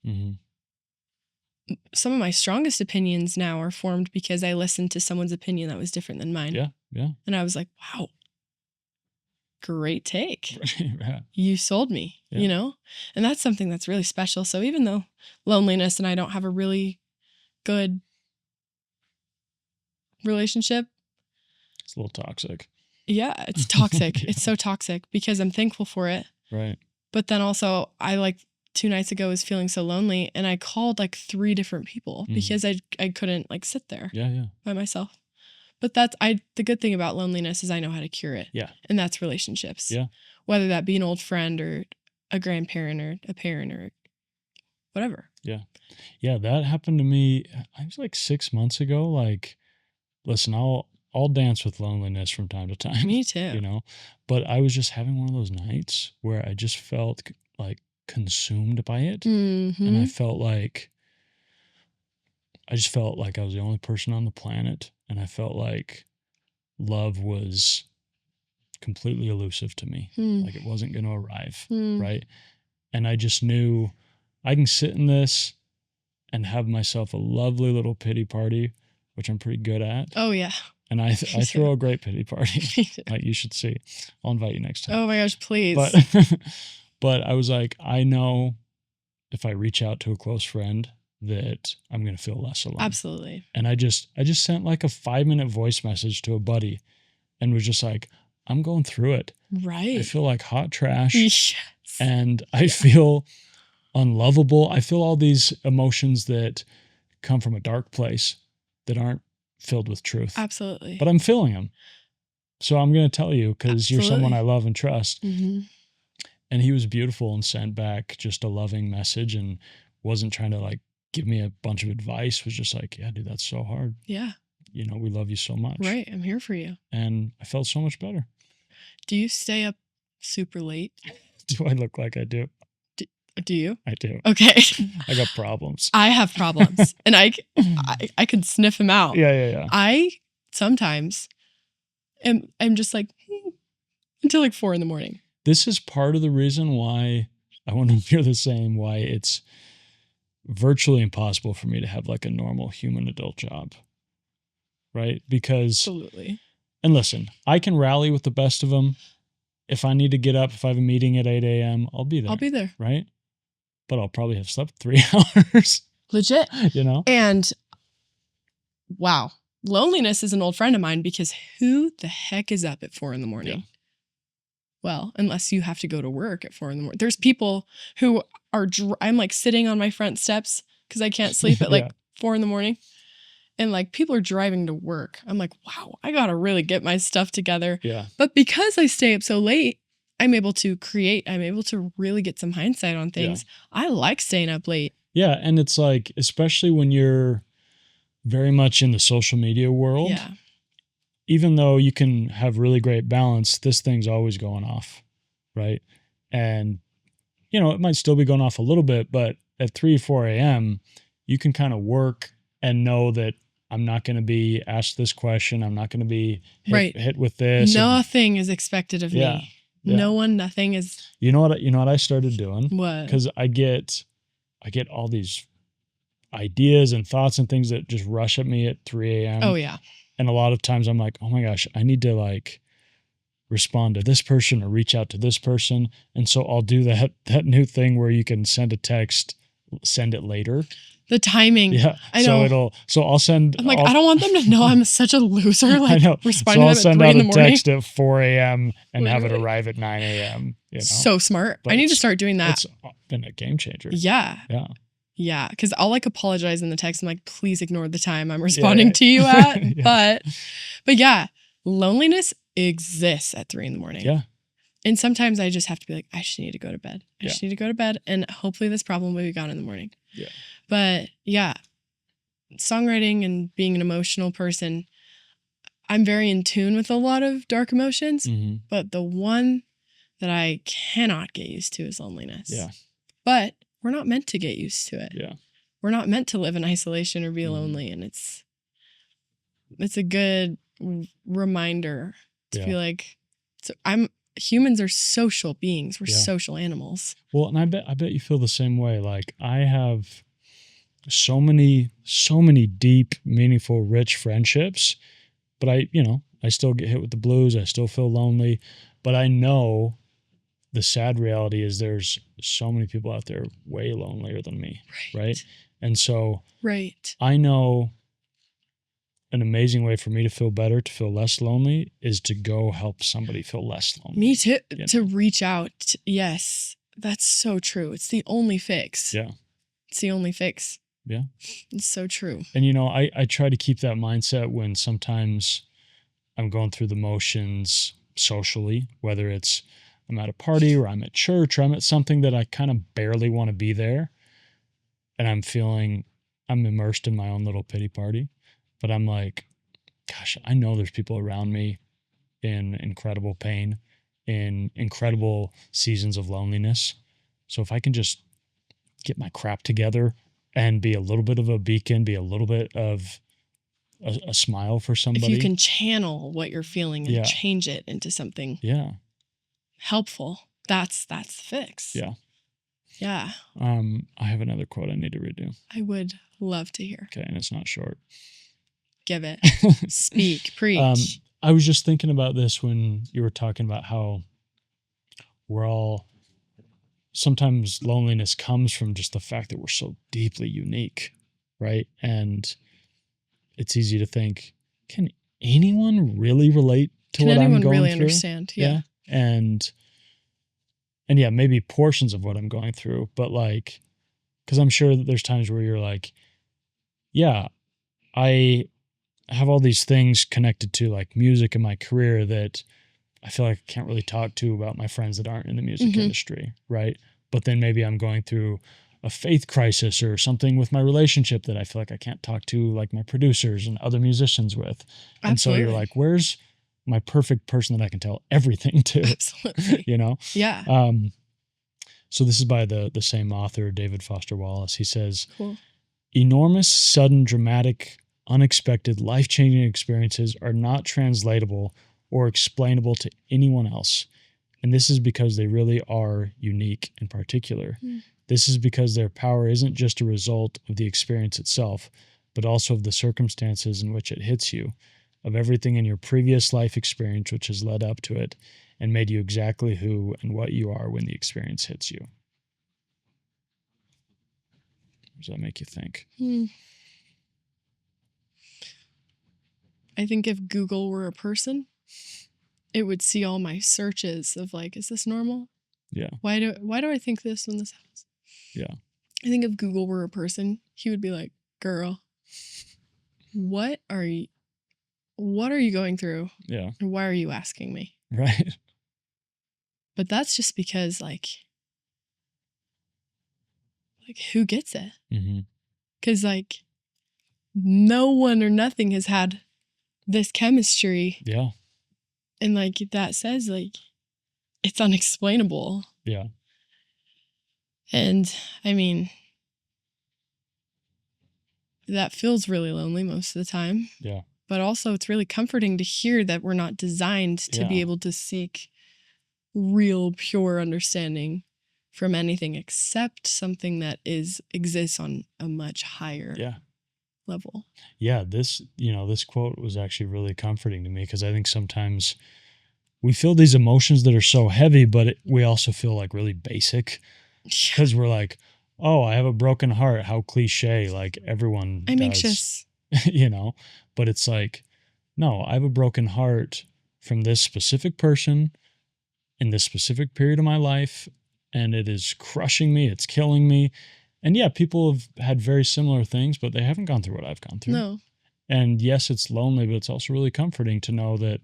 some of my strongest opinions now are formed because I listened to someone's opinion that was different than mine. Yeah. And I was like, wow, great take. Right. You sold me, you know? And that's something that's really special. So even though loneliness and I don't have a really good relationship. It's a little toxic. Yeah, it's toxic. It's so toxic because I'm thankful for it. Right. But then also I 2 nights ago was feeling so lonely and I called 3 different people because I couldn't sit there by myself. But the good thing about loneliness is I know how to cure it. Yeah. And that's relationships. Yeah. Whether that be an old friend or a grandparent or a parent or whatever. Yeah. Yeah, that happened to me. I was 6 months ago. Listen, I'll dance with loneliness from time to time. Me too. You know, but I was just having one of those nights where I just felt consumed by it. And I felt like I was the only person on the planet. And I felt like love was completely elusive to me. Like it wasn't going to arrive. Right. And I just knew I can sit in this and have myself a lovely little pity party, which I'm pretty good at. Oh, yeah. And I throw a great pity party. Like, you should see. I'll invite you next time. Oh my gosh, please. But I was like, I know if I reach out to a close friend that I'm going to feel less alone. Absolutely. And I just sent like a 5-minute voice message to a buddy and was just like, I'm going through it. Right. I feel like hot trash. Yes. And I feel unlovable. I feel all these emotions that come from a dark place that aren't filled with truth. Absolutely. But I'm feeling them. So I'm going to tell you because you're someone I love and trust. Mm-hmm. And he was beautiful and sent back just a loving message and wasn't trying to like give me a bunch of advice. Was just like, yeah, dude, that's so hard. Yeah. You know, we love you so much. Right. I'm here for you. And I felt so much better. Do you stay up super late? Do I look like I do? Do you? I do. Okay. I got problems. I have problems and I could sniff them out. Yeah. I sometimes I'm just like until like 4 a.m. This is part of the reason why I want to hear the same, why it's virtually impossible for me to have like a normal human adult job. Right? Because Absolutely. And listen, I can rally with the best of them. If I need to get up, if I have a meeting at 8 a.m., I'll be there. I'll be there. Right? But I'll probably have slept 3 hours. Legit. You know? And wow, loneliness is an old friend of mine because who the heck is up at 4 a.m? Yeah. Well, unless you have to go to work at 4 a.m. There's people who are, I'm like sitting on my front steps because I can't sleep at like 4 a.m. And like people are driving to work. I'm like, wow, I got to really get my stuff together. Yeah. But because I stay up so late, I'm able to create. I'm able to really get some hindsight on things. Yeah. I like staying up late. Yeah. And it's like, especially when you're very much in the social media world. Yeah. Even though you can have really great balance, this thing's always going off. Right. And, you know, it might still be going off a little bit, but at 3, 4 a.m., you can kind of work and know that I'm not going to be asked this question. I'm not going to be hit with this. Nothing is expected of me. Yeah. No one, nothing is. You know what I started doing? What? Because I get all these ideas and thoughts and things that just rush at me at 3 a.m. Oh yeah. And a lot of times I'm like, oh my gosh, I need to like respond to this person or reach out to this person. And so I'll do that new thing where you can send a text, send it later. The timing. Yeah. I know. So I'll send. I'm like, I don't want them to know I'm such a loser. Like, I know. Responding so to them at 3 in the morning. I'll send out a text at 4 a.m. and have it arrive at 9 a.m. You know? So smart. But I need to start doing that. It's been a game changer. Yeah. Yeah. Yeah. Because I'll like apologize in the text. I'm like, please ignore the time I'm responding to you at. Yeah. But yeah, loneliness exists at 3 a.m. Yeah. And sometimes I just have to be like, I just need to go to bed. I just need to go to bed. And hopefully this problem will be gone in the morning. Yeah. But yeah, songwriting and being an emotional person, I'm very in tune with a lot of dark emotions. Mm-hmm. But the one that I cannot get used to is loneliness. Yeah. But we're not meant to get used to it. Yeah. We're not meant to live in isolation or be lonely. And it's a good reminder to be like, humans are social beings. We're social animals. Well, and I bet you feel the same way. Like I have so many deep, meaningful, rich friendships, but I still get hit with the blues. I still feel lonely, but I know the sad reality is there's so many people out there way lonelier than me. Right. And so I know an amazing way for me to feel better, to feel less lonely, is to go help somebody feel less lonely. Me too. To reach out. Yes. That's so true. It's the only fix. Yeah. It's the only fix. Yeah. It's so true. And, I try to keep that mindset when sometimes I'm going through the motions socially, whether it's I'm at a party or I'm at church or I'm at something that I kind of barely want to be there. And I'm immersed in my own little pity party. But I'm like, gosh, I know there's people around me in incredible pain, in incredible seasons of loneliness. So if I can just get my crap together and be a little bit of a beacon, be a little bit of a smile for somebody. If you can channel what you're feeling and change it into something helpful, that's the fix. Yeah. Yeah. I have another quote I need to redo. I would love to hear. Okay, and it's not short. Give it. Speak. Preach. I was just thinking about this when you were talking about how sometimes loneliness comes from just the fact that we're so deeply unique, right? And it's easy to think, can anyone really relate to what I'm going through? Really understand? Yeah. And yeah, maybe portions of what I'm going through, but like, because I'm sure that there's times where you're like, yeah, I have all these things connected to like music and my career that I feel like I can't really talk to about my friends that aren't in the music industry, right? But then maybe I'm going through a faith crisis or something with my relationship that I feel like I can't talk to like my producers and other musicians with. Absolutely. And so you're like, where's my perfect person that I can tell everything to? Absolutely. You know? Yeah. So this is by the same author, David Foster Wallace. He says, cool. Enormous, sudden, dramatic, unexpected, life-changing experiences are not translatable or explainable to anyone else. And this is because they really are unique and particular. This is because their power isn't just a result of the experience itself, but also of the circumstances in which it hits you, of everything in your previous life experience which has led up to it and made you exactly who and what you are when the experience hits you. What does that make you think? I think if Google were a person, it would see all my searches of like, is this normal? Yeah. Why do I think this when this happens? Yeah. I think if Google were a person, he would be like, girl, what are you going through? Yeah. And why are you asking me? Right. But that's just because like who gets it? Because like no one or nothing has had this chemistry. Yeah. And like that says like it's unexplainable. Yeah. And I mean, that feels really lonely most of the time. Yeah. But also it's really comforting to hear that we're not designed to be able to seek real pure understanding from anything except something that exists on a much higher level. Yeah, this quote was actually really comforting to me because I think sometimes we feel these emotions that are so heavy, but we also feel like really basic because we're like, oh, I have a broken heart. How cliche, like everyone I'm does, anxious. But it's like, no, I have a broken heart from this specific person in this specific period of my life, and it is crushing me. It's killing me. And yeah, people have had very similar things, but they haven't gone through what I've gone through. No. And yes, it's lonely, but it's also really comforting to know that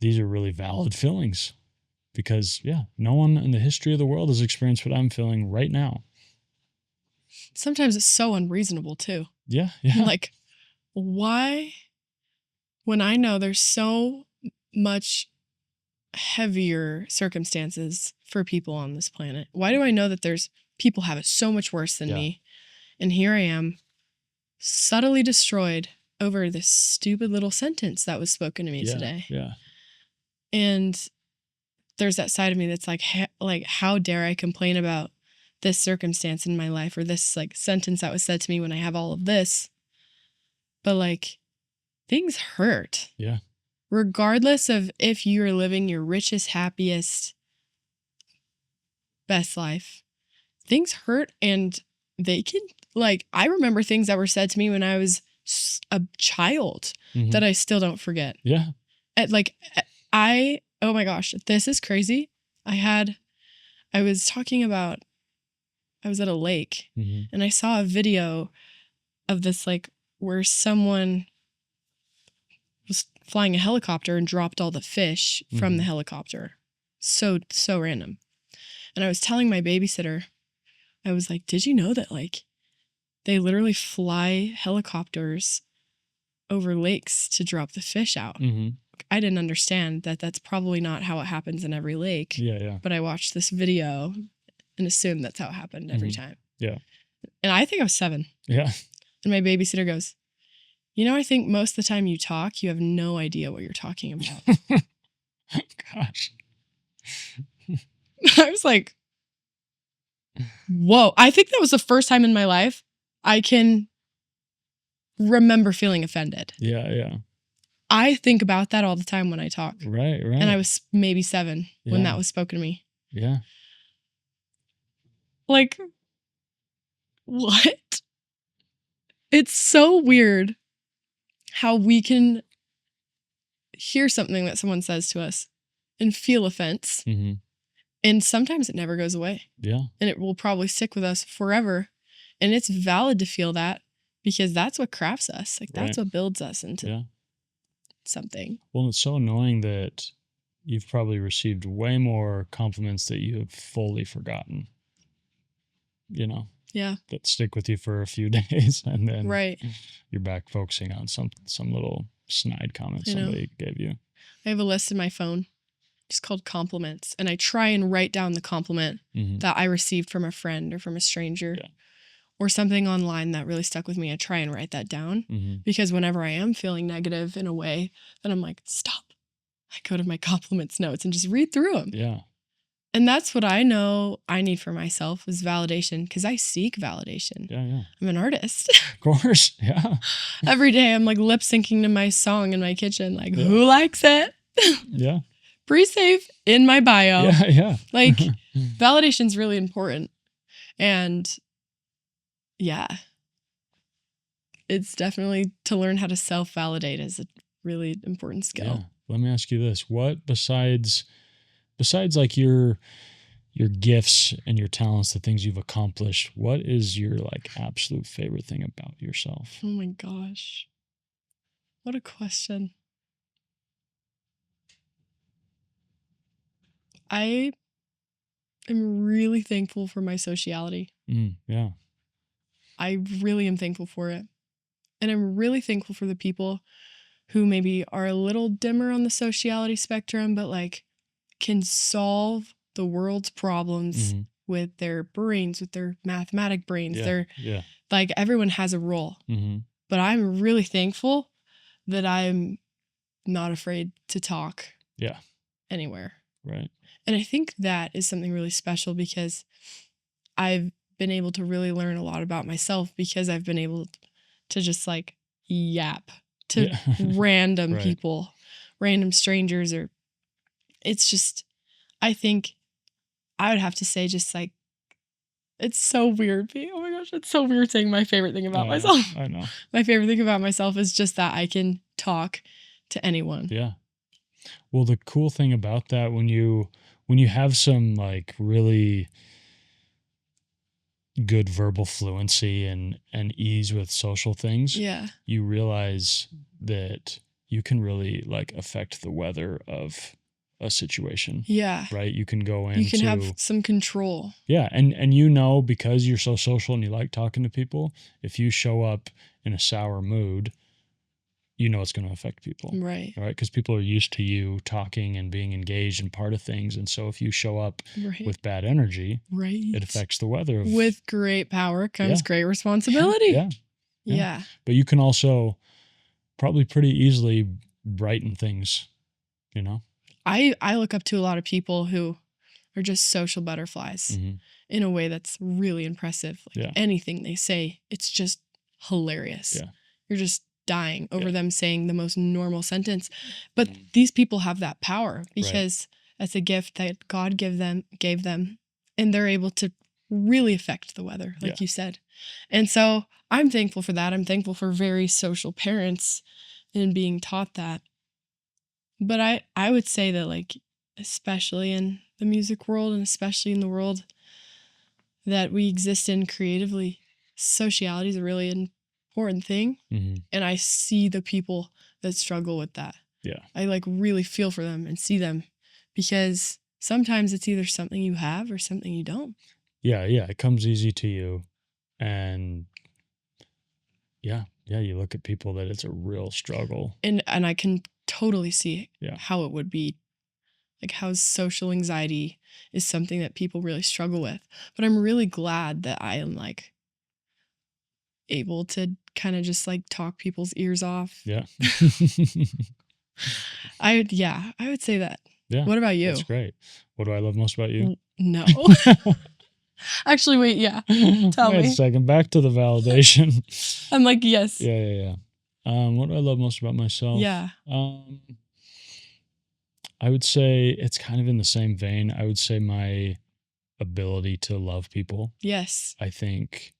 these are really valid feelings because, no one in the history of the world has experienced what I'm feeling right now. Sometimes it's so unreasonable too. Yeah. Like, why, when I know there's so much heavier circumstances for people on this planet, why do I know that there's people have it so much worse than me? And here I am, subtly destroyed over this stupid little sentence that was spoken to me today. Yeah. And there's that side of me that's like, how dare I complain about this circumstance in my life or this like sentence that was said to me when I have all of this. But like, things hurt. Yeah. Regardless of if you're living your richest, happiest, best life, things hurt, and they can, like, I remember things that were said to me when I was a child that I still don't forget. Yeah. Oh my gosh, this is crazy. I was at a lake and I saw a video of this, like, where someone was flying a helicopter and dropped all the fish from the helicopter. So random. And I was telling my babysitter, I was like, did you know that like they literally fly helicopters over lakes to drop the fish out? I didn't understand that that's probably not how it happens in every lake. Yeah. But I watched this video and assumed that's how it happened every time. Yeah. And I think I was 7. Yeah. And my babysitter goes, I think most of the time you talk, you have no idea what you're talking about. Gosh. I was like, whoa. I think that was the first time in my life I can remember feeling offended. Yeah. I think about that all the time when I talk. Right. And I was maybe 7 when that was spoken to me. Yeah. Like, what? It's so weird how we can hear something that someone says to us and feel offense. Mm-hmm. And sometimes it never goes away. Yeah. And it will probably stick with us forever. And it's valid to feel that because that's what crafts us. Like, that's what builds us into something. Well, it's so annoying that you've probably received way more compliments that you have fully forgotten. You know? Yeah. That stick with you for a few days and then you're back focusing on some little snide comment somebody gave you. I have a list in my phone just called compliments, and I try and write down the compliment that I received from a friend or from a stranger or something online that really stuck with me. I try and write that down because whenever I am feeling negative in a way, then I'm like, stop. I go to my compliments notes and just read through them. Yeah. And that's what I know I need for myself is validation, because I seek validation. Yeah. I'm an artist. Of course. Yeah. Every day I'm like lip syncing to my song in my kitchen. Like, who likes it? Yeah. Pre-save in my bio. Yeah. Like, validation's really important. And it's definitely to learn how to self-validate is a really important skill. Yeah. Let me ask you this. What besides like your gifts and your talents, the things you've accomplished, what is your like absolute favorite thing about yourself? Oh my gosh. What a question. I am really thankful for my sociality. Yeah. I really am thankful for it. And I'm really thankful for the people who maybe are a little dimmer on the sociality spectrum, but like can solve the world's problems with their brains, with their mathematic brains. They're like, everyone has a role. But I'm really thankful that I'm not afraid to talk anywhere. Right. And I think that is something really special because I've been able to really learn a lot about myself because I've been able to just like yap to random people, random strangers, or it's just, I think I would have to say just like, it's so weird. Oh my gosh, it's so weird saying my favorite thing about myself. I know. My favorite thing about myself is just that I can talk to anyone. Yeah. Well, the cool thing about that, when you have some like really good verbal fluency and ease with social things, you realize that you can really like affect the weather of a situation. Yeah. Right? You can go into... You can have some control. Yeah. And because you're so social and you like talking to people, if you show up in a sour mood, it's going to affect people. Right. Right? Because people are used to you talking and being engaged and part of things. And so if you show up with bad energy, it affects the weather. With great power comes great responsibility. Yeah. But you can also probably pretty easily brighten things, I look up to a lot of people who are just social butterflies in a way that's really impressive. Like anything they say, it's just hilarious. Yeah. You're just dying over them saying the most normal sentence. But these people have that power because that's a gift that God gave them, and they're able to really affect the weather, like you said. And so I'm thankful for that. I'm thankful for very social parents and being taught that. But I would say that, like, especially in the music world and especially in the world that we exist in creatively, sociality is a really important thing. And I see the people that struggle with that. Yeah. I like really feel for them and see them because sometimes it's either something you have or something you don't. Yeah. It comes easy to you. And you look at people that it's a real struggle. And I can totally see how it would be, like how social anxiety is something that people really struggle with. But I'm really glad that I am like able to kind of just like talk people's ears off. Yeah. I would say that. Yeah. What about you? That's great. What do I love most about you? No. Actually, wait, yeah. Tell Wait a me. second. Back to the validation. I'm like, yes. Yeah. What do I love most about myself? Yeah. I would say it's kind of in the same vein. I would say my ability to love people. Yes. I think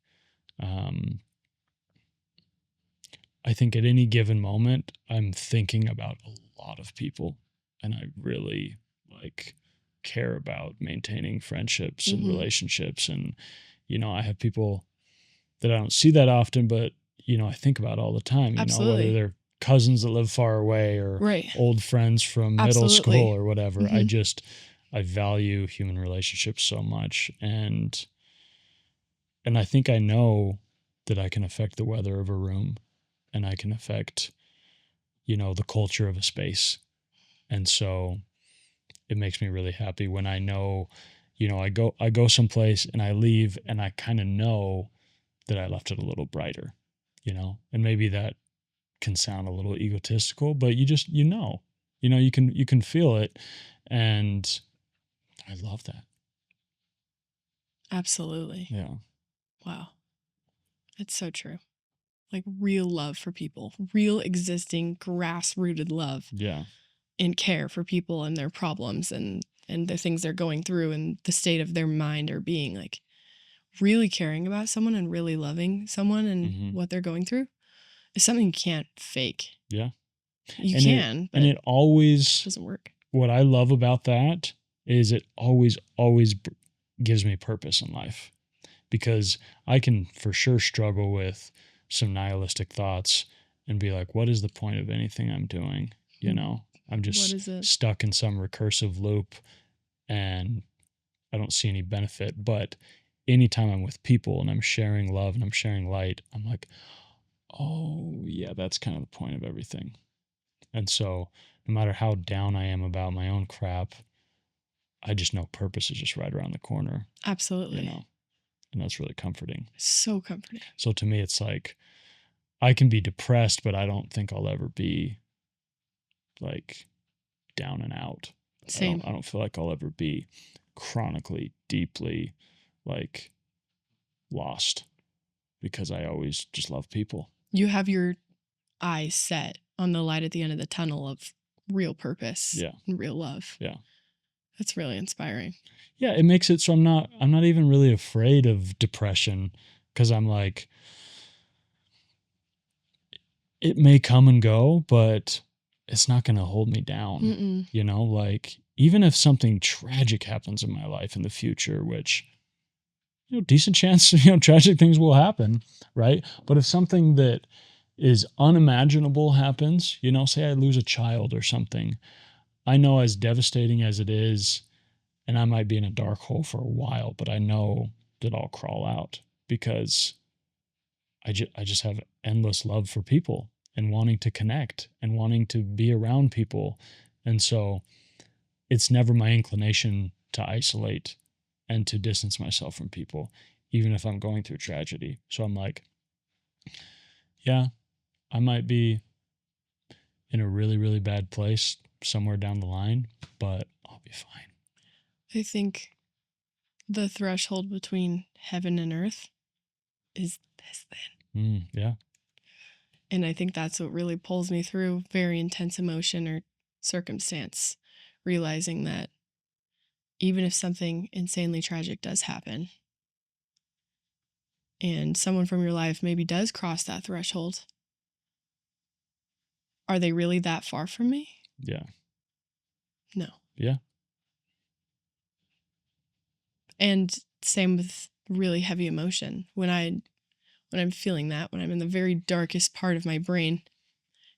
at any given moment, I'm thinking about a lot of people, and I really care about maintaining friendships and relationships. And, I have people that I don't see that often, but, I think about all the time, Absolutely. whether they're cousins that live far away or old friends from middle school or whatever. I value human relationships so much. And I think I know that I can affect the weather of a room, and I can affect, the culture of a space. And so it makes me really happy when I know, I go someplace and I leave and I kind of know that I left it a little brighter, and maybe that can sound a little egotistical, but you just, you can feel it. And I love that. Absolutely. Yeah. Wow. It's so true. Like real love for people, real existing grass-rooted love. Yeah. And care for people and their problems and the things they're going through and the state of their mind or being, like really caring about someone and really loving someone and what they're going through is something you can't fake. Yeah. You can, but it always doesn't work. What I love about that is it always gives me purpose in life, because I can for sure struggle with some nihilistic thoughts and be like, what is the point of anything I'm doing? I'm just stuck in some recursive loop and I don't see any benefit. But anytime I'm with people and I'm sharing love and I'm sharing light, I'm like, oh yeah, that's kind of the point of everything. And so no matter how down I am about my own crap, I just know purpose is just right around the corner. Absolutely. And that's really comforting. So comforting. So to me, it's like, I can be depressed, but I don't think I'll ever be like down and out. Same. I don't feel like I'll ever be chronically, deeply like lost, because I always just love people. You have your eyes set on the light at the end of the tunnel of real purpose. Yeah. And real love. Yeah. That's really inspiring. Yeah, it makes it so I'm not even really afraid of depression, because I'm like, it may come and go, but it's not going to hold me down. Like, even if something tragic happens in my life in the future, which, decent chance, tragic things will happen, right? But if something that is unimaginable happens, say I lose a child or something, I know, as devastating as it is, and I might be in a dark hole for a while, but I know that I'll crawl out, because I just have endless love for people and wanting to connect and wanting to be around people. And so it's never my inclination to isolate and to distance myself from people, even if I'm going through tragedy. So I'm like, yeah, I might be in a really, really bad place somewhere down the line, but I'll be fine. I think the threshold between heaven and earth is this thin. Yeah. And I think that's what really pulls me through very intense emotion or circumstance, realizing that even if something insanely tragic does happen and someone from your life maybe does cross that threshold, are they really that far from me? Yeah. No. Yeah. And same with really heavy emotion. When I'm feeling that, when I'm in the very darkest part of my brain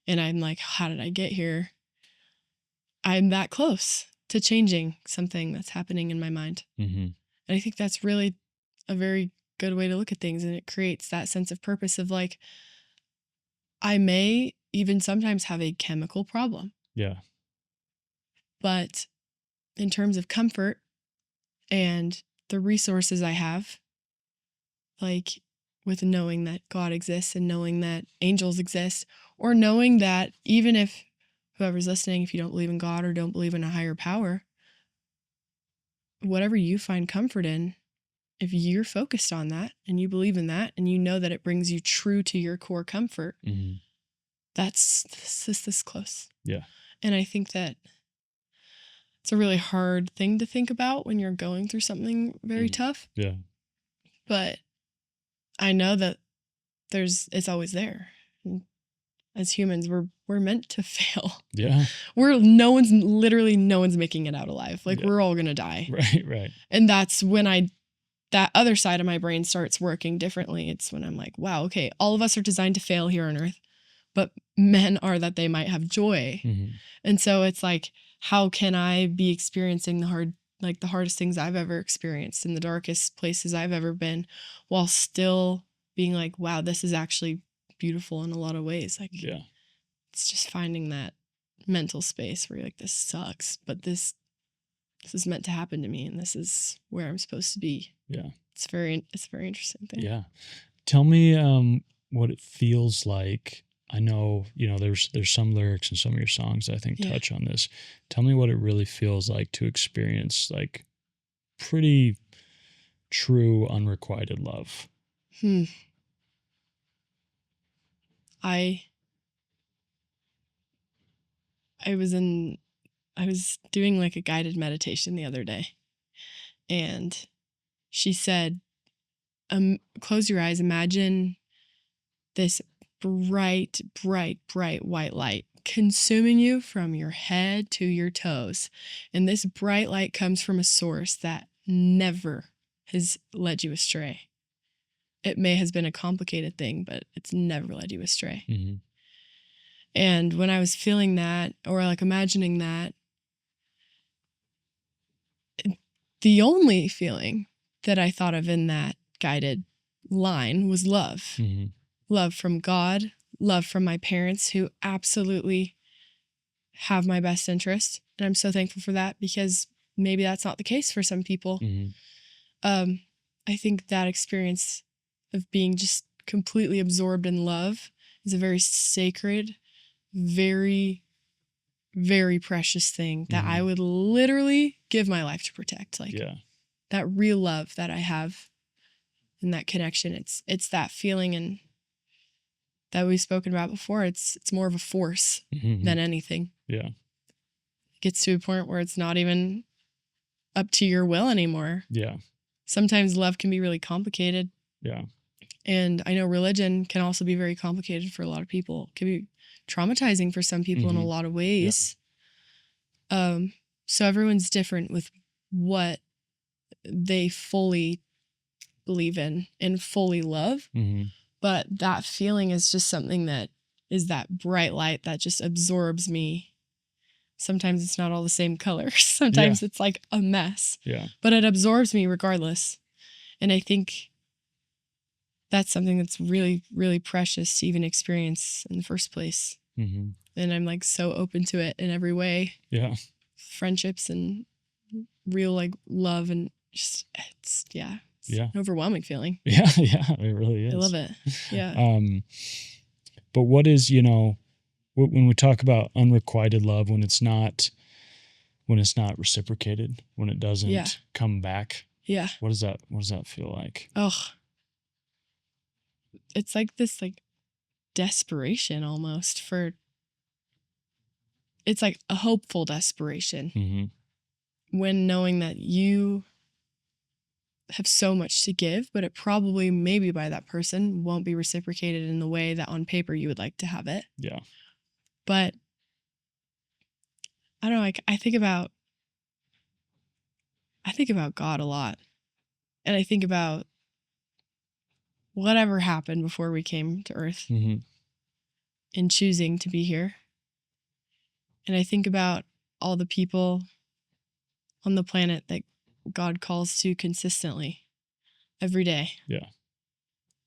and I'm like, how did I get here? I'm that close to changing something that's happening in my mind. And I think that's really a very good way to look at things. And it creates that sense of purpose of like, I may even sometimes have a chemical problem. Yeah. But in terms of comfort and the resources I have, like with knowing that God exists and knowing that angels exist, or knowing that even if whoever's listening, if you don't believe in God or don't believe in a higher power, whatever you find comfort in, if you're focused on that and you believe in that and you know that it brings you true to your core comfort, that's this close. Yeah. And I think that it's a really hard thing to think about when you're going through something very tough. Yeah. But I know that it's always there. And as humans, we're meant to fail. Yeah. No one's making it out alive. Like we're all gonna die. Right. And that's when that other side of my brain starts working differently. It's when I'm like, wow, okay, all of us are designed to fail here on earth, but men are that they might have joy. And so it's like, how can I be experiencing the hardest things I've ever experienced in the darkest places I've ever been, while still being like, wow, this is actually beautiful in a lot of ways. Like, it's just finding that mental space where you're like, this sucks, but this is meant to happen to me, and this is where I'm supposed to be. Yeah. It's a very interesting thing. Yeah. Tell me what it feels like. I know, there's some lyrics in some of your songs that I think touch on this. Tell me what it really feels like to experience like pretty true unrequited love. I was doing like a guided meditation the other day, and she said, close your eyes, imagine this bright white light consuming you from your head to your toes. And this bright light comes from a source that never has led you astray. It may have been a complicated thing, but it's never led you astray. And when I was feeling that, or like imagining that, the only feeling that I thought of in that guided line was love. Love from God, love from my parents, who absolutely have my best interest. And I'm so thankful for that, because maybe that's not the case for some people. I think that experience of being just completely absorbed in love is a very sacred, very, very precious thing that I would literally give my life to protect. Like that real love that I have and that connection. It's that feeling, and that we've spoken about before. It's more of a force than anything. Yeah. It gets to a point where it's not even up to your will anymore. Yeah. Sometimes love can be really complicated. Yeah. And I know religion can also be very complicated for a lot of people. It can be traumatizing for some people in a lot of ways. So everyone's different with what they fully believe in and fully love. But that feeling is just something that is that bright light that just absorbs me. Sometimes it's not all the same colors. Sometimes it's like a mess. Yeah. But it absorbs me regardless. And I think that's something that's really, really precious to even experience in the first place. And I'm like so open to it in every way. Yeah. Friendships and real like love, and just it's an overwhelming feeling. Yeah, it really is. I love it. Yeah. But what is, when we talk about unrequited love, when it's not reciprocated, when it doesn't come back. Yeah. What does that feel like? Oh, it's like this like desperation almost it's like a hopeful desperation when knowing that you have so much to give, but it probably maybe by that person won't be reciprocated in the way that on paper you would like to have it. Yeah. But I don't know, like I think about God a lot. And I think about whatever happened before we came to Earth in choosing to be here. And I think about all the people on the planet that God calls to consistently every day. Yeah.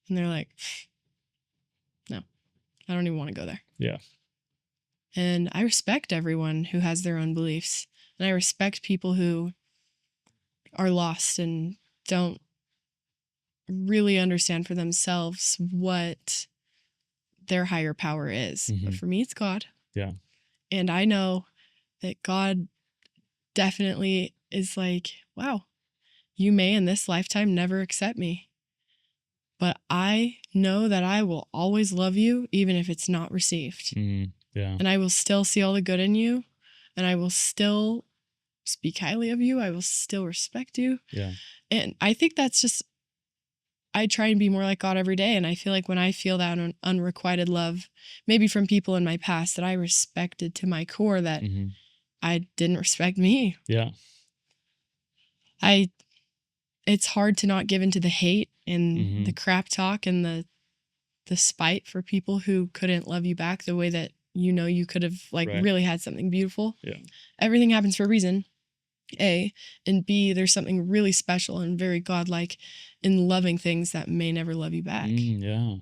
And they're like, no, I don't even want to go there. Yeah. And I respect everyone who has their own beliefs. And I respect people who are lost and don't really understand for themselves what their higher power is. But for me, it's God. Yeah. And I know that God definitely is like, wow, you may in this lifetime never accept me, but I know that I will always love you, even if it's not received. Yeah. And I will still see all the good in you, and I will still speak highly of you. I will still respect you. Yeah. And I think that's just, I try and be more like God every day. And I feel like when I feel that unrequited love, maybe from people in my past that I respected to my core, that I didn't respect me. Yeah. It's hard to not give into the hate and the crap talk and the spite for people who couldn't love you back the way that you could have really had something beautiful. Yeah. Everything happens for a reason, A, and B, there's something really special and very godlike in loving things that may never love you back. Yeah.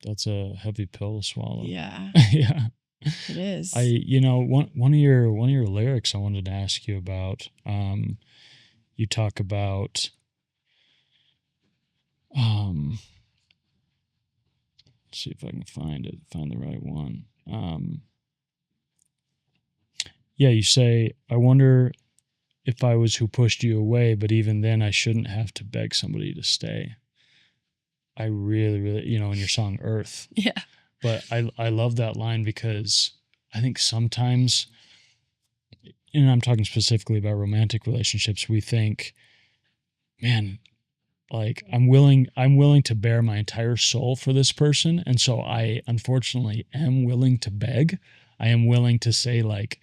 That's a heavy pill to swallow. Yeah. Yeah. It is. One of your lyrics I wanted to ask you about, you talk about let's see if I can find the right one. Yeah, you say, I wonder if I was who pushed you away, but even then I shouldn't have to beg somebody to stay. I really, really, in your song Earth. Yeah. But I love that line because I think sometimes, and I'm talking specifically about romantic relationships, we think, man, like I'm willing to bare my entire soul for this person. And so I unfortunately am willing to beg. I am willing to say, like,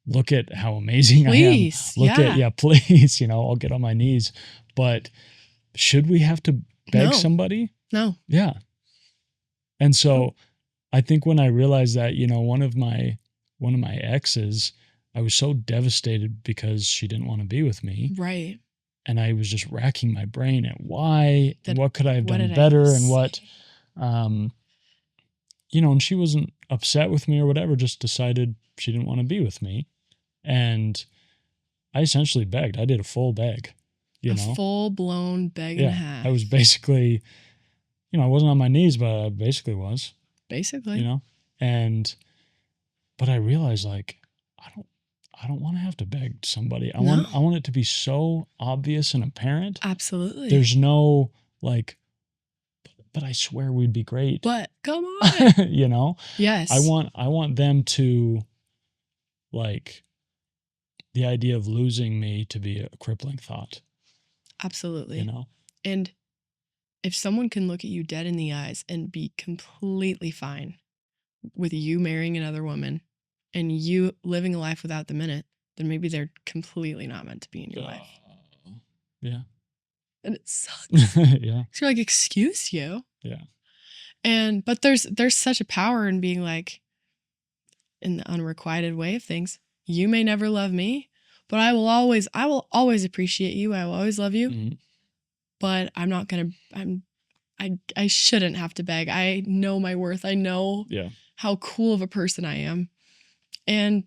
look at how amazing please, I am. Please, I'll get on my knees. But should we have to beg somebody? No. Yeah. And so I think when I realized that, one of my exes, I was so devastated because she didn't want to be with me. Right. And I was just racking my brain at why and what could I have done better and what, and she wasn't upset with me or whatever, just decided she didn't want to be with me. And I essentially begged. I did a full beg, a full-blown beg and a half. I was basically, I wasn't on my knees, but I basically was. Basically. But I realized, like, I don't want to have to beg somebody. I want it to be so obvious and apparent. Absolutely. There's no like, but I swear we'd be great. But come on. Yes. I want them to, like, the idea of losing me to be a crippling thought. Absolutely. And if someone can look at you dead in the eyes and be completely fine with you marrying another woman and you living a life without them in it, then maybe they're completely not meant to be in your life. Yeah. And it sucks. Yeah. So you're like, excuse you. Yeah. But there's such a power in being like, in the unrequited way of things, you may never love me, but I will always appreciate you. I will always love you. But I'm not going to, I shouldn't have to beg. I know my worth. I know how cool of a person I am. And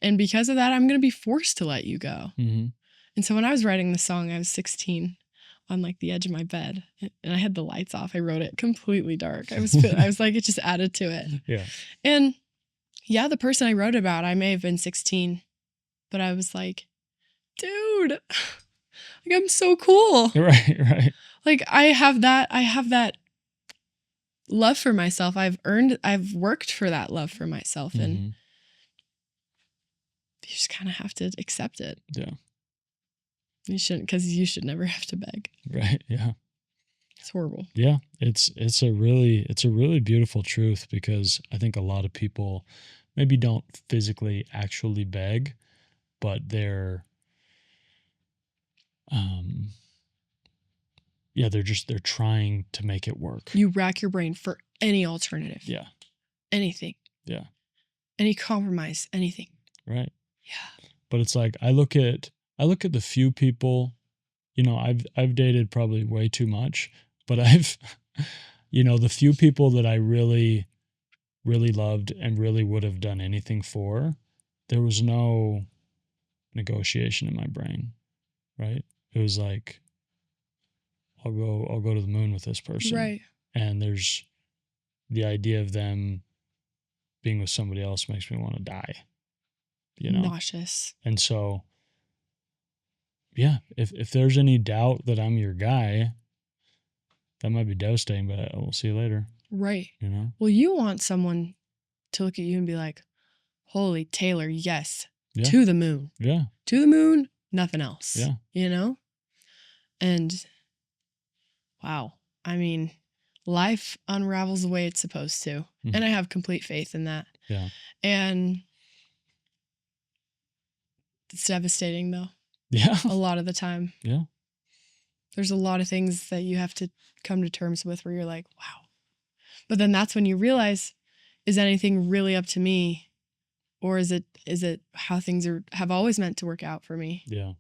because of that, I'm going to be forced to let you go. And so when I was writing the song, I was 16 on like the edge of my bed and I had the lights off. I wrote it completely dark. I was like, it just added to it. Yeah. And yeah, the person I wrote about, I may have been 16, but I was like, dude, like I'm so cool. Right. Like I have that love for myself. I've worked for that love for myself, and you just kind of have to accept it. Yeah. You shouldn't, because you should never have to beg. Right. Yeah. It's horrible. Yeah. It's a really beautiful truth, because I think a lot of people maybe don't physically actually beg, but they're they're trying to make it work. You rack your brain for any alternative. Yeah. Anything. Yeah. Any compromise, anything. Right. Yeah. But it's like, I look at the few people, I've dated probably way too much, but I've, the few people that I really, really loved and really would have done anything for, there was no negotiation in my brain. Right. It was like, I'll go to the moon with this person. Right. And there's the idea of them being with somebody else makes me want to die. Nauseous. And so, yeah, if there's any doubt that I'm your guy, that might be devastating, but we'll see you later. Right. You know? Well, you want someone to look at you and be like, holy Taylor, yes. Yeah. To the moon. Yeah. To the moon, nothing else. Yeah. You know? And wow. I mean, life unravels the way it's supposed to. Mm-hmm. And I have complete faith in that. Yeah. And it's devastating though. Yeah. A lot of the time. Yeah. There's a lot of things that you have to come to terms with where you're like, wow. But then that's when you realize, is anything really up to me? Or is it how things have always meant to work out for me? Yeah.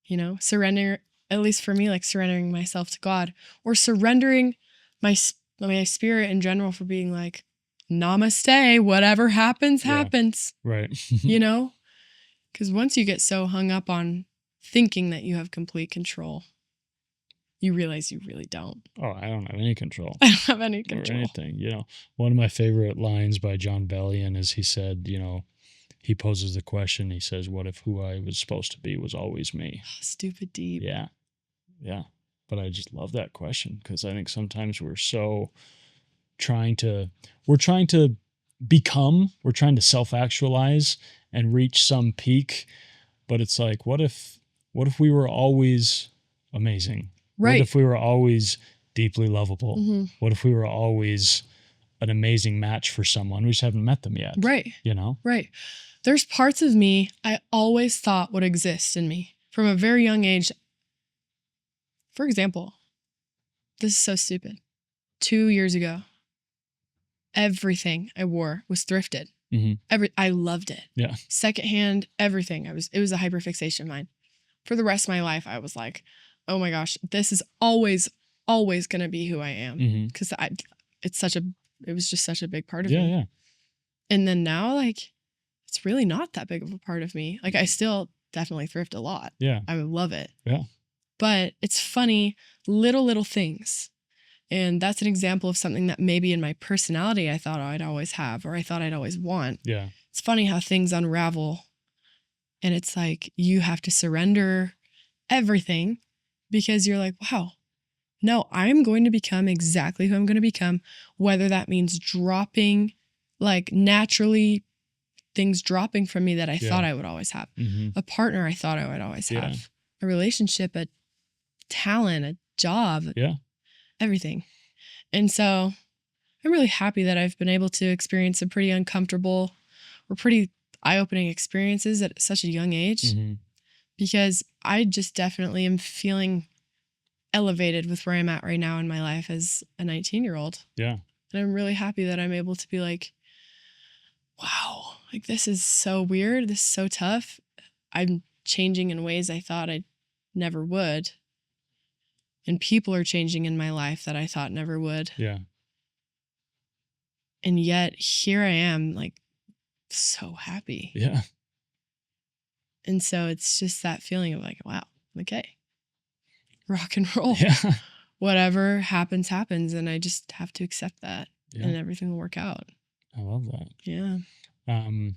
You know, surrender, at least for me, like surrendering myself to God, or surrendering my spirit in general for being like, namaste, whatever happens, happens. Right. You know? Because once you get so hung up on thinking that you have complete control, you realize you really don't. Oh, I don't have any control. I don't have any control. Or anything. You know, one of my favorite lines by John Bellion is he said, you know, he poses the question, he says, what if who I was supposed to be was always me? Stupid deep. Yeah. Yeah. But I just love that question because I think sometimes we're trying to become, we're trying to self-actualize and reach some peak. But it's like, what if we were always amazing? Right. What if we were always deeply lovable? Mm-hmm. What if we were always an amazing match for someone? We just haven't met them yet. Right. You know? Right. There's parts of me I always thought would exist in me from a very young age. For example, this is so stupid. 2 years ago, everything I wore was thrifted. Mm-hmm. I loved it. Yeah. Secondhand, everything. It was a hyperfixation of mine. For the rest of my life, I was like, oh my gosh, this is always going to be who I am. Because it was just such a big part of me. Yeah. And then now, like, it's really not that big of a part of me. Like, I still definitely thrift a lot. Yeah. I would love it. Yeah. But it's funny, little things. And that's an example of something that maybe in my personality I thought I'd always have or I thought I'd always want. Yeah. It's funny how things unravel. And it's like you have to surrender everything because you're like, wow, no, I'm going to become exactly who I'm going to become, whether that means dropping, like naturally things dropping from me that I thought I would always have, a partner I thought I would always have, a relationship, a talent, a job, everything. And so I'm really happy that I've been able to experience some pretty uncomfortable or pretty eye-opening experiences at such a young age because I just definitely am feeling elevated with where I'm at right now in my life as a 19-year-old. Yeah. And I'm really happy that I'm able to be like, wow, like this is so weird. This is so tough. I'm changing in ways I thought I never would. And people are changing in my life that I thought never would. Yeah. And yet here I am, like, so happy. Yeah. And so it's just that feeling of like, wow, okay, rock and roll. Yeah. Whatever happens, happens. And I just have to accept that and everything will work out. I love that. Yeah. I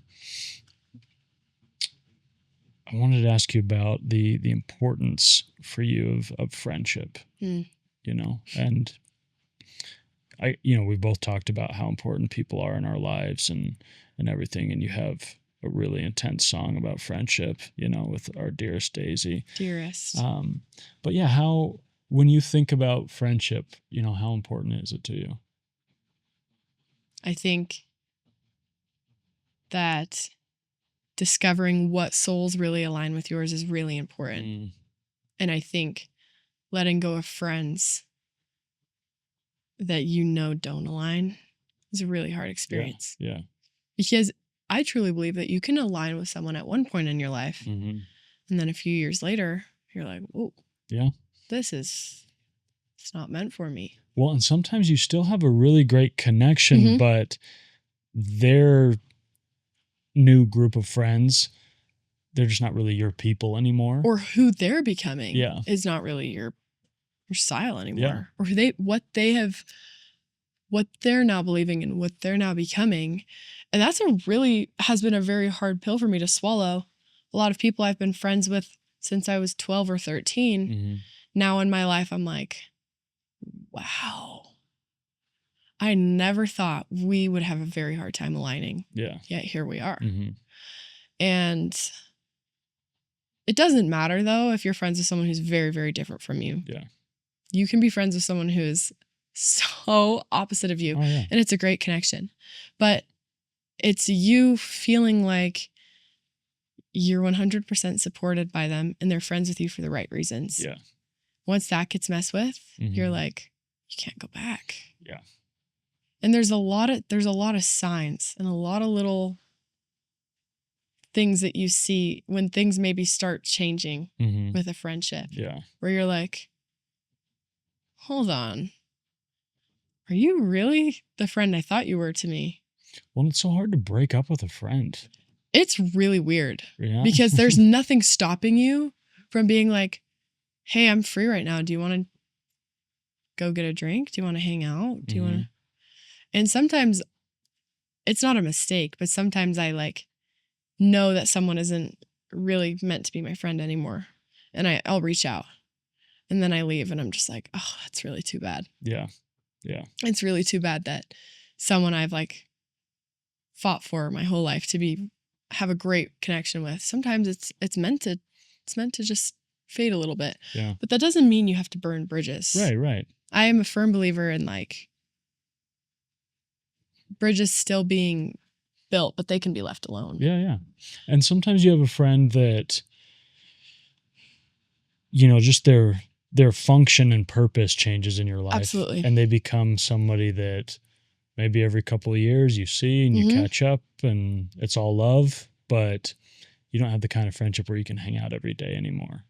wanted to ask you about the importance for you of friendship, you know, and we've both talked about how important people are in our lives and everything. And you have a really intense song about friendship, you know, with Our Dearest Daisy. Dearest. But yeah, when you think about friendship, you know, how important is it to you? I think that discovering what souls really align with yours is really important. And I think letting go of friends that you know don't align is a really hard experience. Yeah. Because I truly believe that you can align with someone at one point in your life. And then a few years later, you're like, whoa, it's not meant for me. Well, and sometimes you still have a really great connection, but their new group of friends, they're just not really your people anymore. Or who they're becoming is not really your style anymore. Or what they're now believing and what they're now becoming. And that's has been a very hard pill for me to swallow. A lot of people I've been friends with since I was 12 or 13. Mm-hmm. Now in my life, I'm like, wow. I never thought we would have a very hard time aligning. Yeah. Yet here we are. Mm-hmm. And it doesn't matter, though, if you're friends with someone who's very, very different from you. Yeah. You can be friends with someone who is so opposite of you. Oh, yeah. And it's a great connection. But it's you feeling like you're 100% supported by them and they're friends with you for the right reasons. Yeah. Once that gets messed with, Mm-hmm. you're like, you can't go back. Yeah. And there's a lot of signs and a lot of little things that you see when things maybe start changing Mm-hmm. with a friendship. Yeah. Where you're like, hold on. Are you really the friend I thought you were to me? Well, it's so hard to break up with a friend. It's really weird. Yeah. Because there's nothing stopping you from being like, hey, I'm free right now. Do you want to go get a drink? Do you want to hang out? Do you want to? And sometimes it's not a mistake, but sometimes I like know that someone isn't really meant to be my friend anymore. And I'll reach out and then I leave and I'm just like, oh, that's really too bad. Yeah. Yeah. It's really too bad that someone I've like fought for my whole life to have a great connection with. Sometimes it's meant to just fade a little bit. Yeah. But that doesn't mean you have to burn bridges. Right. I am a firm believer in like bridges still being built, but they can be left alone. Yeah. And sometimes you have a friend that, just their function and purpose changes in your life. Absolutely. And they become somebody that maybe every couple of years you see and you catch up and it's all love, but you don't have the kind of friendship where you can hang out every day anymore.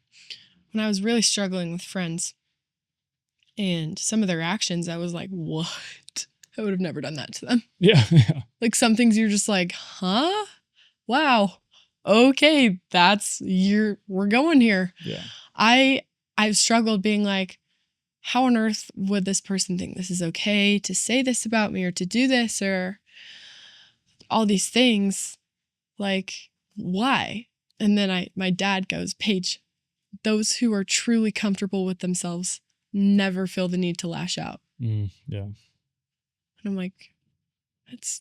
When I was really struggling with friends and some of their actions, I was like, what? I would have never done that to them. Yeah. Like some things you're just like, huh? Wow. Okay, we're going here. Yeah. I've struggled being like, how on earth would this person think this is okay to say this about me or to do this or all these things? Like, why? And then my dad goes, Paige, those who are truly comfortable with themselves never feel the need to lash out. Yeah. And I'm like, it's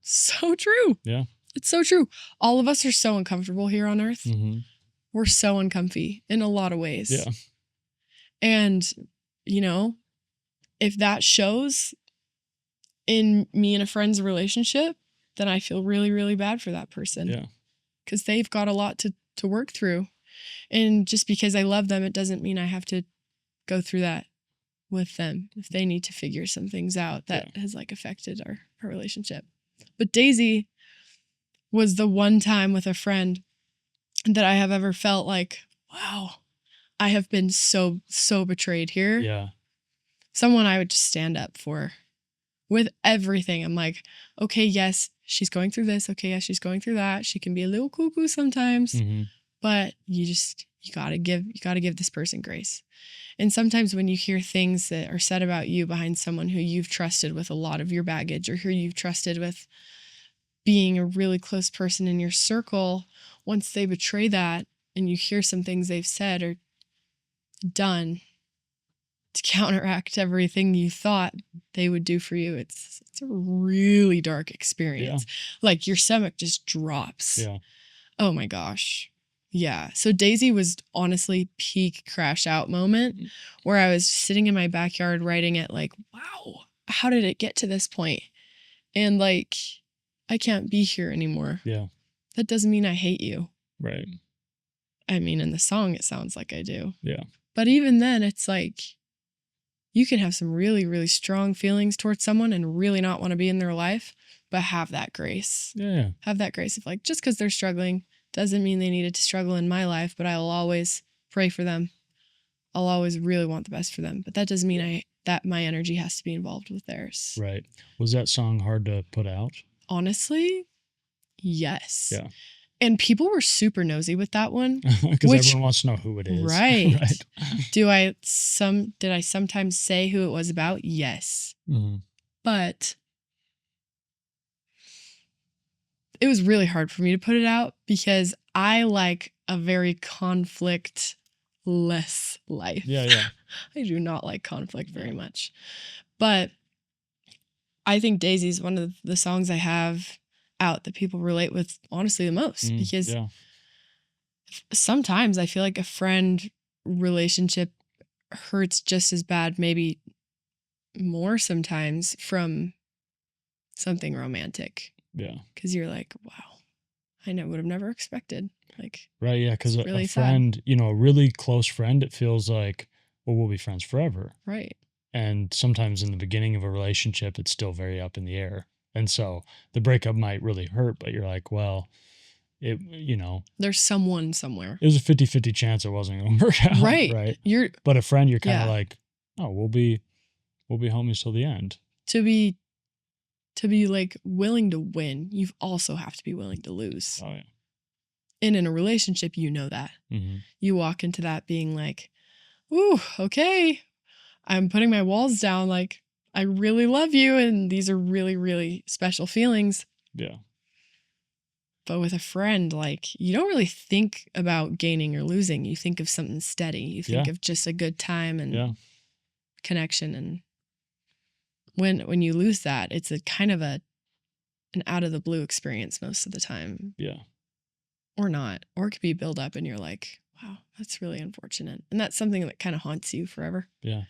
so true. Yeah. It's so true. All of us are so uncomfortable here on earth. Mm-hmm. We're so uncomfy in a lot of ways. Yeah. And, if that shows in me and a friend's relationship, then I feel really, really bad for that person. Yeah. Because they've got a lot to work through. And just because I love them, it doesn't mean I have to go through that with them if they need to figure some things out that has like affected our relationship. But Daisy was the one time with a friend that I have ever felt like, wow, I have been so betrayed here. Yeah. Someone I would just stand up for with everything. I'm like, okay, yes, she's going through this. Okay, yes, she's going through that. She can be a little cuckoo sometimes, but you gotta give this person grace. And sometimes when you hear things that are said about you behind someone who you've trusted with a lot of your baggage or who you've trusted with being a really close person in your circle, once they betray that and you hear some things they've said or done to counteract everything you thought they would do for you, it's a really dark experience. Like your stomach just drops. Yeah. Oh my gosh. Yeah. So Daisy was honestly peak crash out moment where I was sitting in my backyard writing it like, wow, how did it get to this point? And like, I can't be here anymore. Yeah. That doesn't mean I hate you. Right. I mean, in the song, it sounds like I do. Yeah. But even then, it's like, you can have some really, really strong feelings towards someone and really not want to be in their life, but have that grace. Yeah. Have that grace of like, just because they're struggling doesn't mean they needed to struggle in my life, but I'll always pray for them. I'll always really want the best for them. But that doesn't mean that my energy has to be involved with theirs. Right. Was that song hard to put out? Honestly, yes. Yeah. And people were super nosy with that one. Because everyone wants to know who it is. Right. Right. Did I sometimes say who it was about? Yes. Mm-hmm. But it was really hard for me to put it out because I like a very conflict less life. Yeah. I do not like conflict very much. But I think Daisy is one of the songs I have out that people relate with honestly the most because sometimes I feel like a friend relationship hurts just as bad, maybe more sometimes from something romantic. Yeah. Because you're like, wow, I would have never expected. Like, right. Yeah. Because really a friend, sad. a really close friend, it feels like, well, we'll be friends forever. Right. And sometimes in the beginning of a relationship, it's still very up in the air. And so the breakup might really hurt, but you're like, well, there's someone somewhere. It was a 50-50 chance it wasn't going to work out. Right. But a friend, you're kind of like, oh, we'll be homies till the end. To be like willing to win, you also have to be willing to lose. Oh, yeah. And in a relationship, you know that. Mm-hmm. You walk into that being like, ooh, okay, I'm putting my walls down. Like, I really love you. And these are really, really special feelings. Yeah. But with a friend, like, you don't really think about gaining or losing. You think of something steady. You think of just a good time and connection. And when you lose that, it's a kind of an out of the blue experience most of the time. Yeah. Or not. Or it could be built up and you're like, wow, that's really unfortunate. And that's something that kind of haunts you forever. Yeah.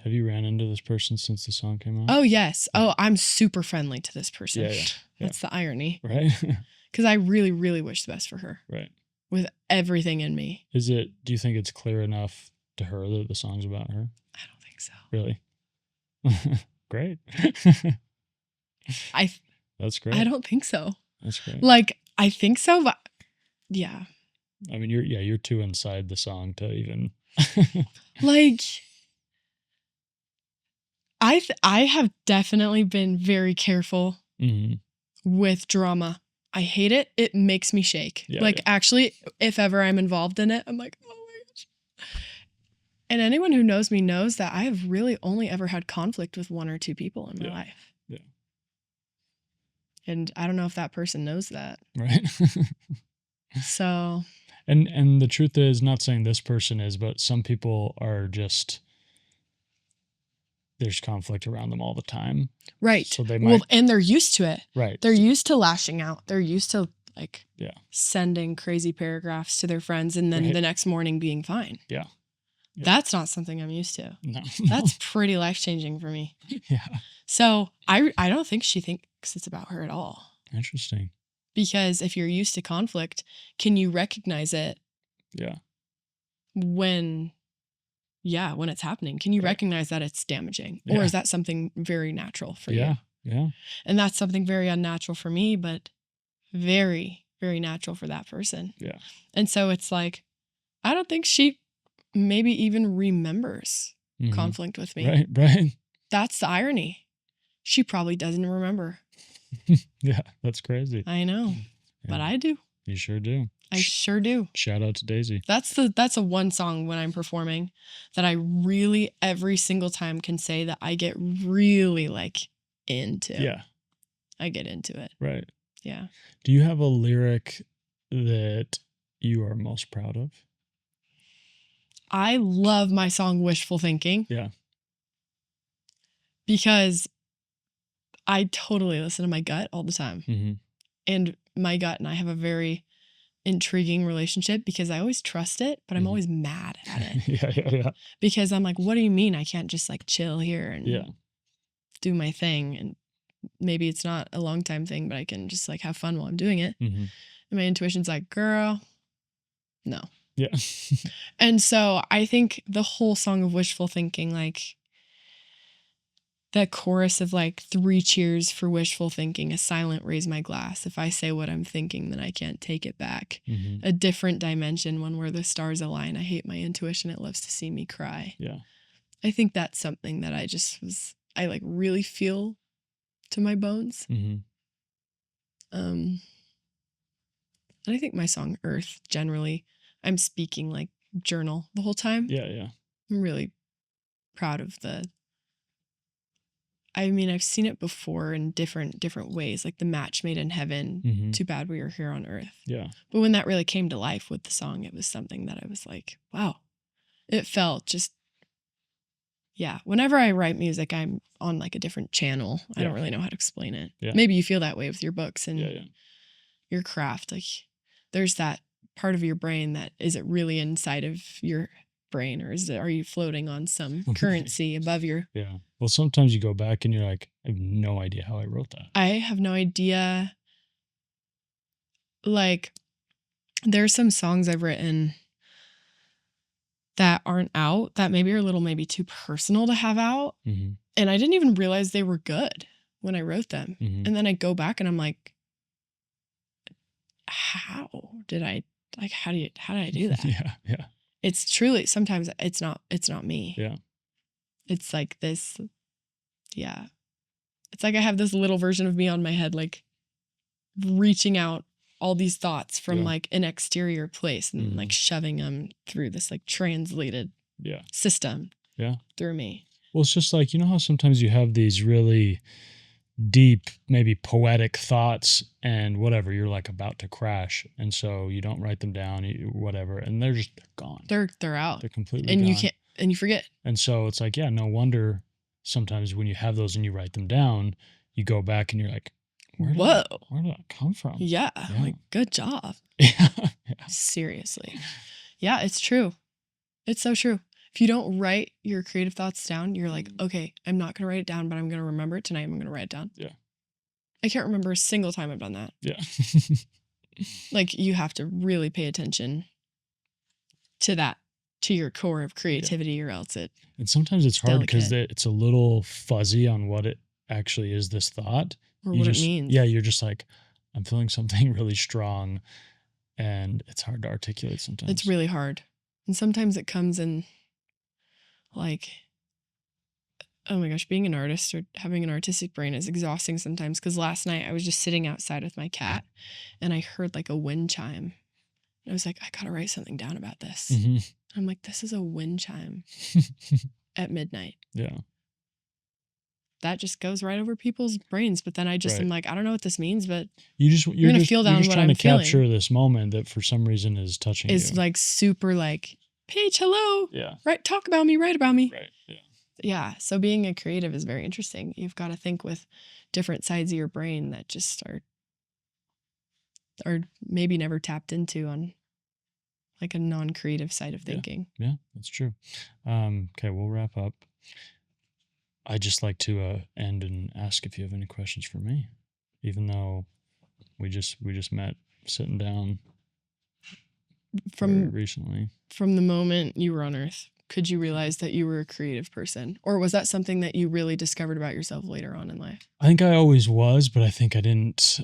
Have you ran into this person since the song came out? Oh, yes. Oh, I'm super friendly to this person. Yeah. That's the irony. Right. Because I really, really wish the best for her. Right. With everything in me. Do you think it's clear enough to her that the song's about her? I don't think so. Really? Great. That's great. I don't think so. That's great. Like, I think so, but yeah. I mean, you're too inside the song to even like I have definitely been very careful with drama. I hate it. It makes me shake. Actually, if ever I'm involved in it, I'm like, oh my gosh. And anyone who knows me knows that I have really only ever had conflict with one or two people in my life. Yeah. And I don't know if that person knows that. Right. So. And the truth is, not saying this person is, but some people are just, there's conflict around them all the time. Right. So they might. Well, and they're used to it. Right. They're used to lashing out. They're used to sending crazy paragraphs to their friends and then the next morning being fine. Yeah. That's not something I'm used to. No. That's pretty life-changing for me. Yeah. So I don't think she thinks it's about her at all. Interesting. Because if you're used to conflict, can you recognize it? Yeah. When it's happening, can you recognize that it's damaging? Or is that something very natural for you? Yeah. And that's something very unnatural for me, but very, very natural for that person. Yeah. And so it's like, I don't think she maybe even remembers conflict with me. Right. That's the irony. She probably doesn't remember. Yeah, that's crazy. I know, but I do. You sure do. I sure do. Shout out to Daisy. That's a one song when I'm performing that I really every single time can say that I get really like into. Yeah. I get into it. Right. Yeah. Do you have a lyric that you are most proud of? I love my song Wishful Thinking. Yeah. Because I totally listen to my gut all the time. Mm-hmm. And my gut and I have a very intriguing relationship because I always trust it, but I'm always mad at it. Yeah. Because I'm like, what do you mean I can't just like chill here and do my thing? And maybe it's not a long time thing, but I can just like have fun while I'm doing it. Mm-hmm. And my intuition's like, girl, no. Yeah. And so I think the whole song of Wishful Thinking, like that chorus of like 3 cheers for wishful thinking, a silent raise my glass. If I say what I'm thinking, then I can't take it back. Mm-hmm. A different dimension, one where the stars align. I hate my intuition. It loves to see me cry. Yeah. I think that's something that I like really feel to my bones. Mm-hmm. And I think my song Earth, generally, I'm speaking like journal the whole time. Yeah. I'm really proud of I mean, I've seen it before in different ways, like the match made in heaven. Too bad we are here on earth. Yeah. But when that really came to life with the song, it was something that I was like, wow. It felt just, yeah. Whenever I write music, I'm on like a different channel. I don't really know how to explain it. Yeah. Maybe you feel that way with your books and your craft. Like there's that part of your brain that, is it really inside of your brain, or are you floating on some currency above your... Yeah. Well, sometimes you go back and you're like, I have no idea how I wrote that. I have no idea. Like there's some songs I've written that aren't out, that maybe are a little maybe too personal to have out. And I didn't even realize they were good when I wrote them. And then I go back and I'm like, how did I do that? Yeah. It's truly, sometimes it's not me. Yeah. It's like this. Yeah. It's like I have this little version of me on my head, like reaching out all these thoughts from like an exterior place and like shoving them through this like translated system through me. Well, it's just like, you know how sometimes you have these really deep, maybe poetic thoughts and whatever, you're like about to crash. And so you don't write them down, whatever. And they're gone. They're out. They're completely and gone. You can't, and you forget. And so it's like, yeah, no wonder sometimes when you have those and you write them down, you go back and you're like, where did that come from? Yeah. Like, good job. Yeah. Seriously. Yeah, it's true. It's so true. If you don't write your creative thoughts down, you're like, okay, I'm not going to write it down, but I'm going to remember it tonight. I'm going to write it down. Yeah. I can't remember a single time I've done that. Yeah. Like you have to really pay attention to that, to your core of creativity, or else it... And sometimes it's hard because it's a little fuzzy on what it actually is, this thought. Or what it means. Yeah, you're just like, I'm feeling something really strong, and it's hard to articulate sometimes. It's really hard. And sometimes it comes in like, oh my gosh, being an artist or having an artistic brain is exhausting sometimes. Because last night I was just sitting outside with my cat and I heard like a wind chime. And I was like, I got to write something down about this. I'm like, this is a wind chime at midnight. Yeah. That just goes right over people's brains. But then I just am like, I don't know what this means, but you're going to feel down what I'm feeling. You're just trying to capture this moment that for some reason is touching you. It's like super like, Paige, hello. Yeah. Right. Talk about me. Write about me. Right. Yeah. Yeah. So being a creative is very interesting. You've got to think with different sides of your brain that just are maybe never tapped into on like a non-creative side of thinking. Yeah, that's true. Okay, we'll wrap up. I'd just like to end and ask if you have any questions for me, even though we just met sitting down very recently. From the moment you were on Earth, could you realize that you were a creative person? Or was that something that you really discovered about yourself later on in life? I think I always was, but I think I didn't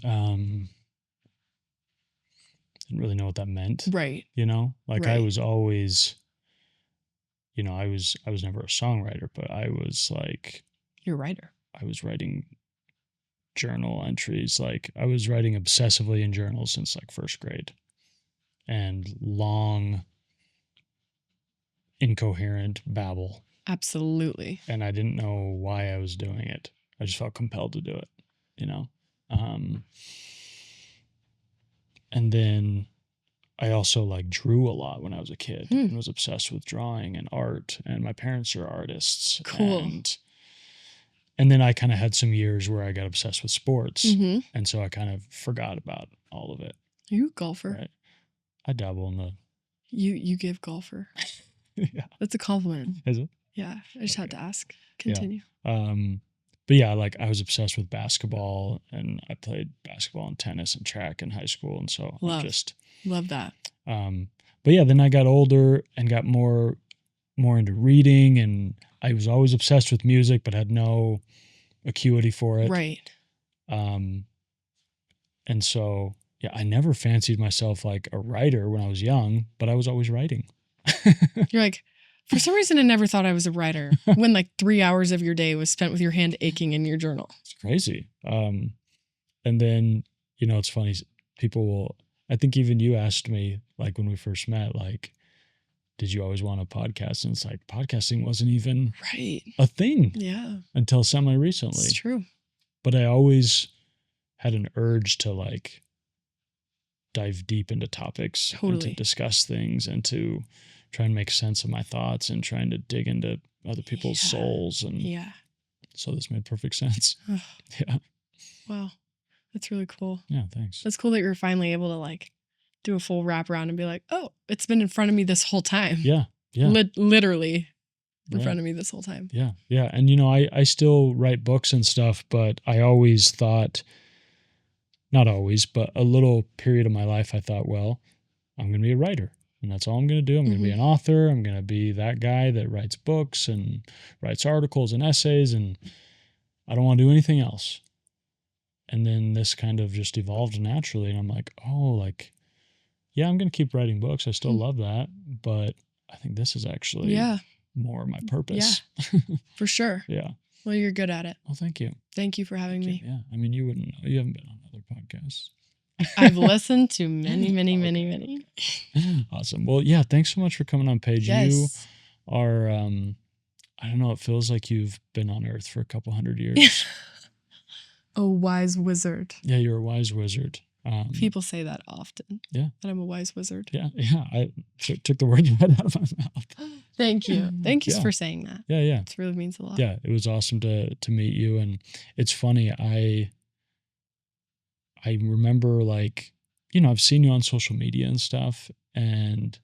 really know what that meant. Right. You know, like I was always, you know, I was never a songwriter, but I was like, you're a writer. I was writing journal entries. Like I was writing obsessively in journals since like first grade, and long, incoherent babble. Absolutely. And I didn't know why I was doing it. I just felt compelled to do it, you know? And then I also like drew a lot when I was a kid and was obsessed with drawing and art, and my parents are artists. Cool. And then I kind of had some years where I got obsessed with sports. And so I kind of forgot about all of it. Are you a golfer? Right. I dabble in the... You give golfer. Yeah. That's a compliment. Is it? Yeah. I just had to ask. Continue. Yeah. But yeah, like I was obsessed with basketball, and I played basketball and tennis and track in high school. And so Love that. But yeah, then I got older and got more into reading, and I was always obsessed with music, but had no acuity for it. Right. And so, yeah, I never fancied myself like a writer when I was young, but I was always writing. You're like, for some reason, I never thought I was a writer when like 3 hours of your day was spent with your hand aching in your journal. It's crazy. And then, you know, it's funny. People will, I think even you asked me, like when we first met, like, did you always want a podcast? And it's like, podcasting wasn't even right. a thing Yeah. until semi-recently. It's true. But I always had an urge to like dive deep into topics and to discuss things and to try and make sense of my thoughts and trying to dig into other people's souls. And so this made perfect sense. Yeah. Wow. That's really cool. Yeah, thanks. That's cool that you're finally able to like do a full wraparound and be like, oh, it's been in front of me this whole time. Yeah. Yeah. Literally in front of me this whole time. Yeah. Yeah. And, you know, I still write books and stuff, but I always thought, not always, but a little period of my life, I thought, well, I'm going to be a writer and that's all I'm going to do. I'm going to be an author. I'm going to be that guy that writes books and writes articles and essays, and I don't want to do anything else. And then this kind of just evolved naturally. And I'm like, oh, like, yeah, I'm going to keep writing books. I still love that. But I think this is actually more my purpose. Yeah, for sure. Yeah. Well, you're good at it. Well, thank you. Thank you for having me. Yeah. I mean, you wouldn't know. You haven't been on other podcasts. I've listened to many. Awesome. Well, yeah, thanks so much for coming on, Paige. Yes. You are, I don't know, it feels like you've been on Earth for a couple hundred years. A wise wizard. Yeah, you're a wise wizard. People say that often. Yeah. That I'm a wise wizard. Yeah. I took the word right out of my mouth. Thank you. Thank you for saying that. Yeah, yeah. It really means a lot. Yeah, it was awesome to meet you. And it's funny, I remember, like, you know, I've seen you on social media and stuff, and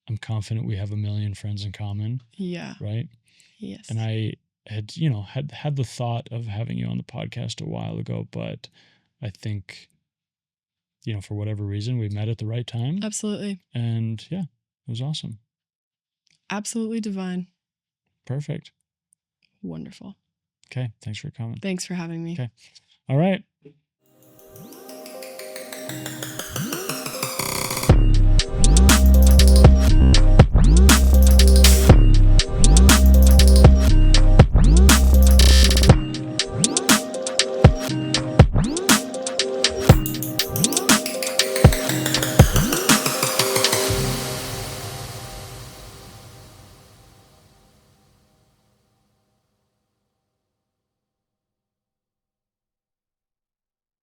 I'm confident we have a million friends in common. Yeah. Right? Yes. And I had, you know, had the thought of having you on the podcast a while ago, but I think, you know, for whatever reason, we met at the right time. Absolutely. And yeah, it was awesome. Absolutely divine. Perfect. Wonderful. Okay. Thanks for coming. Thanks for having me. Okay. All right.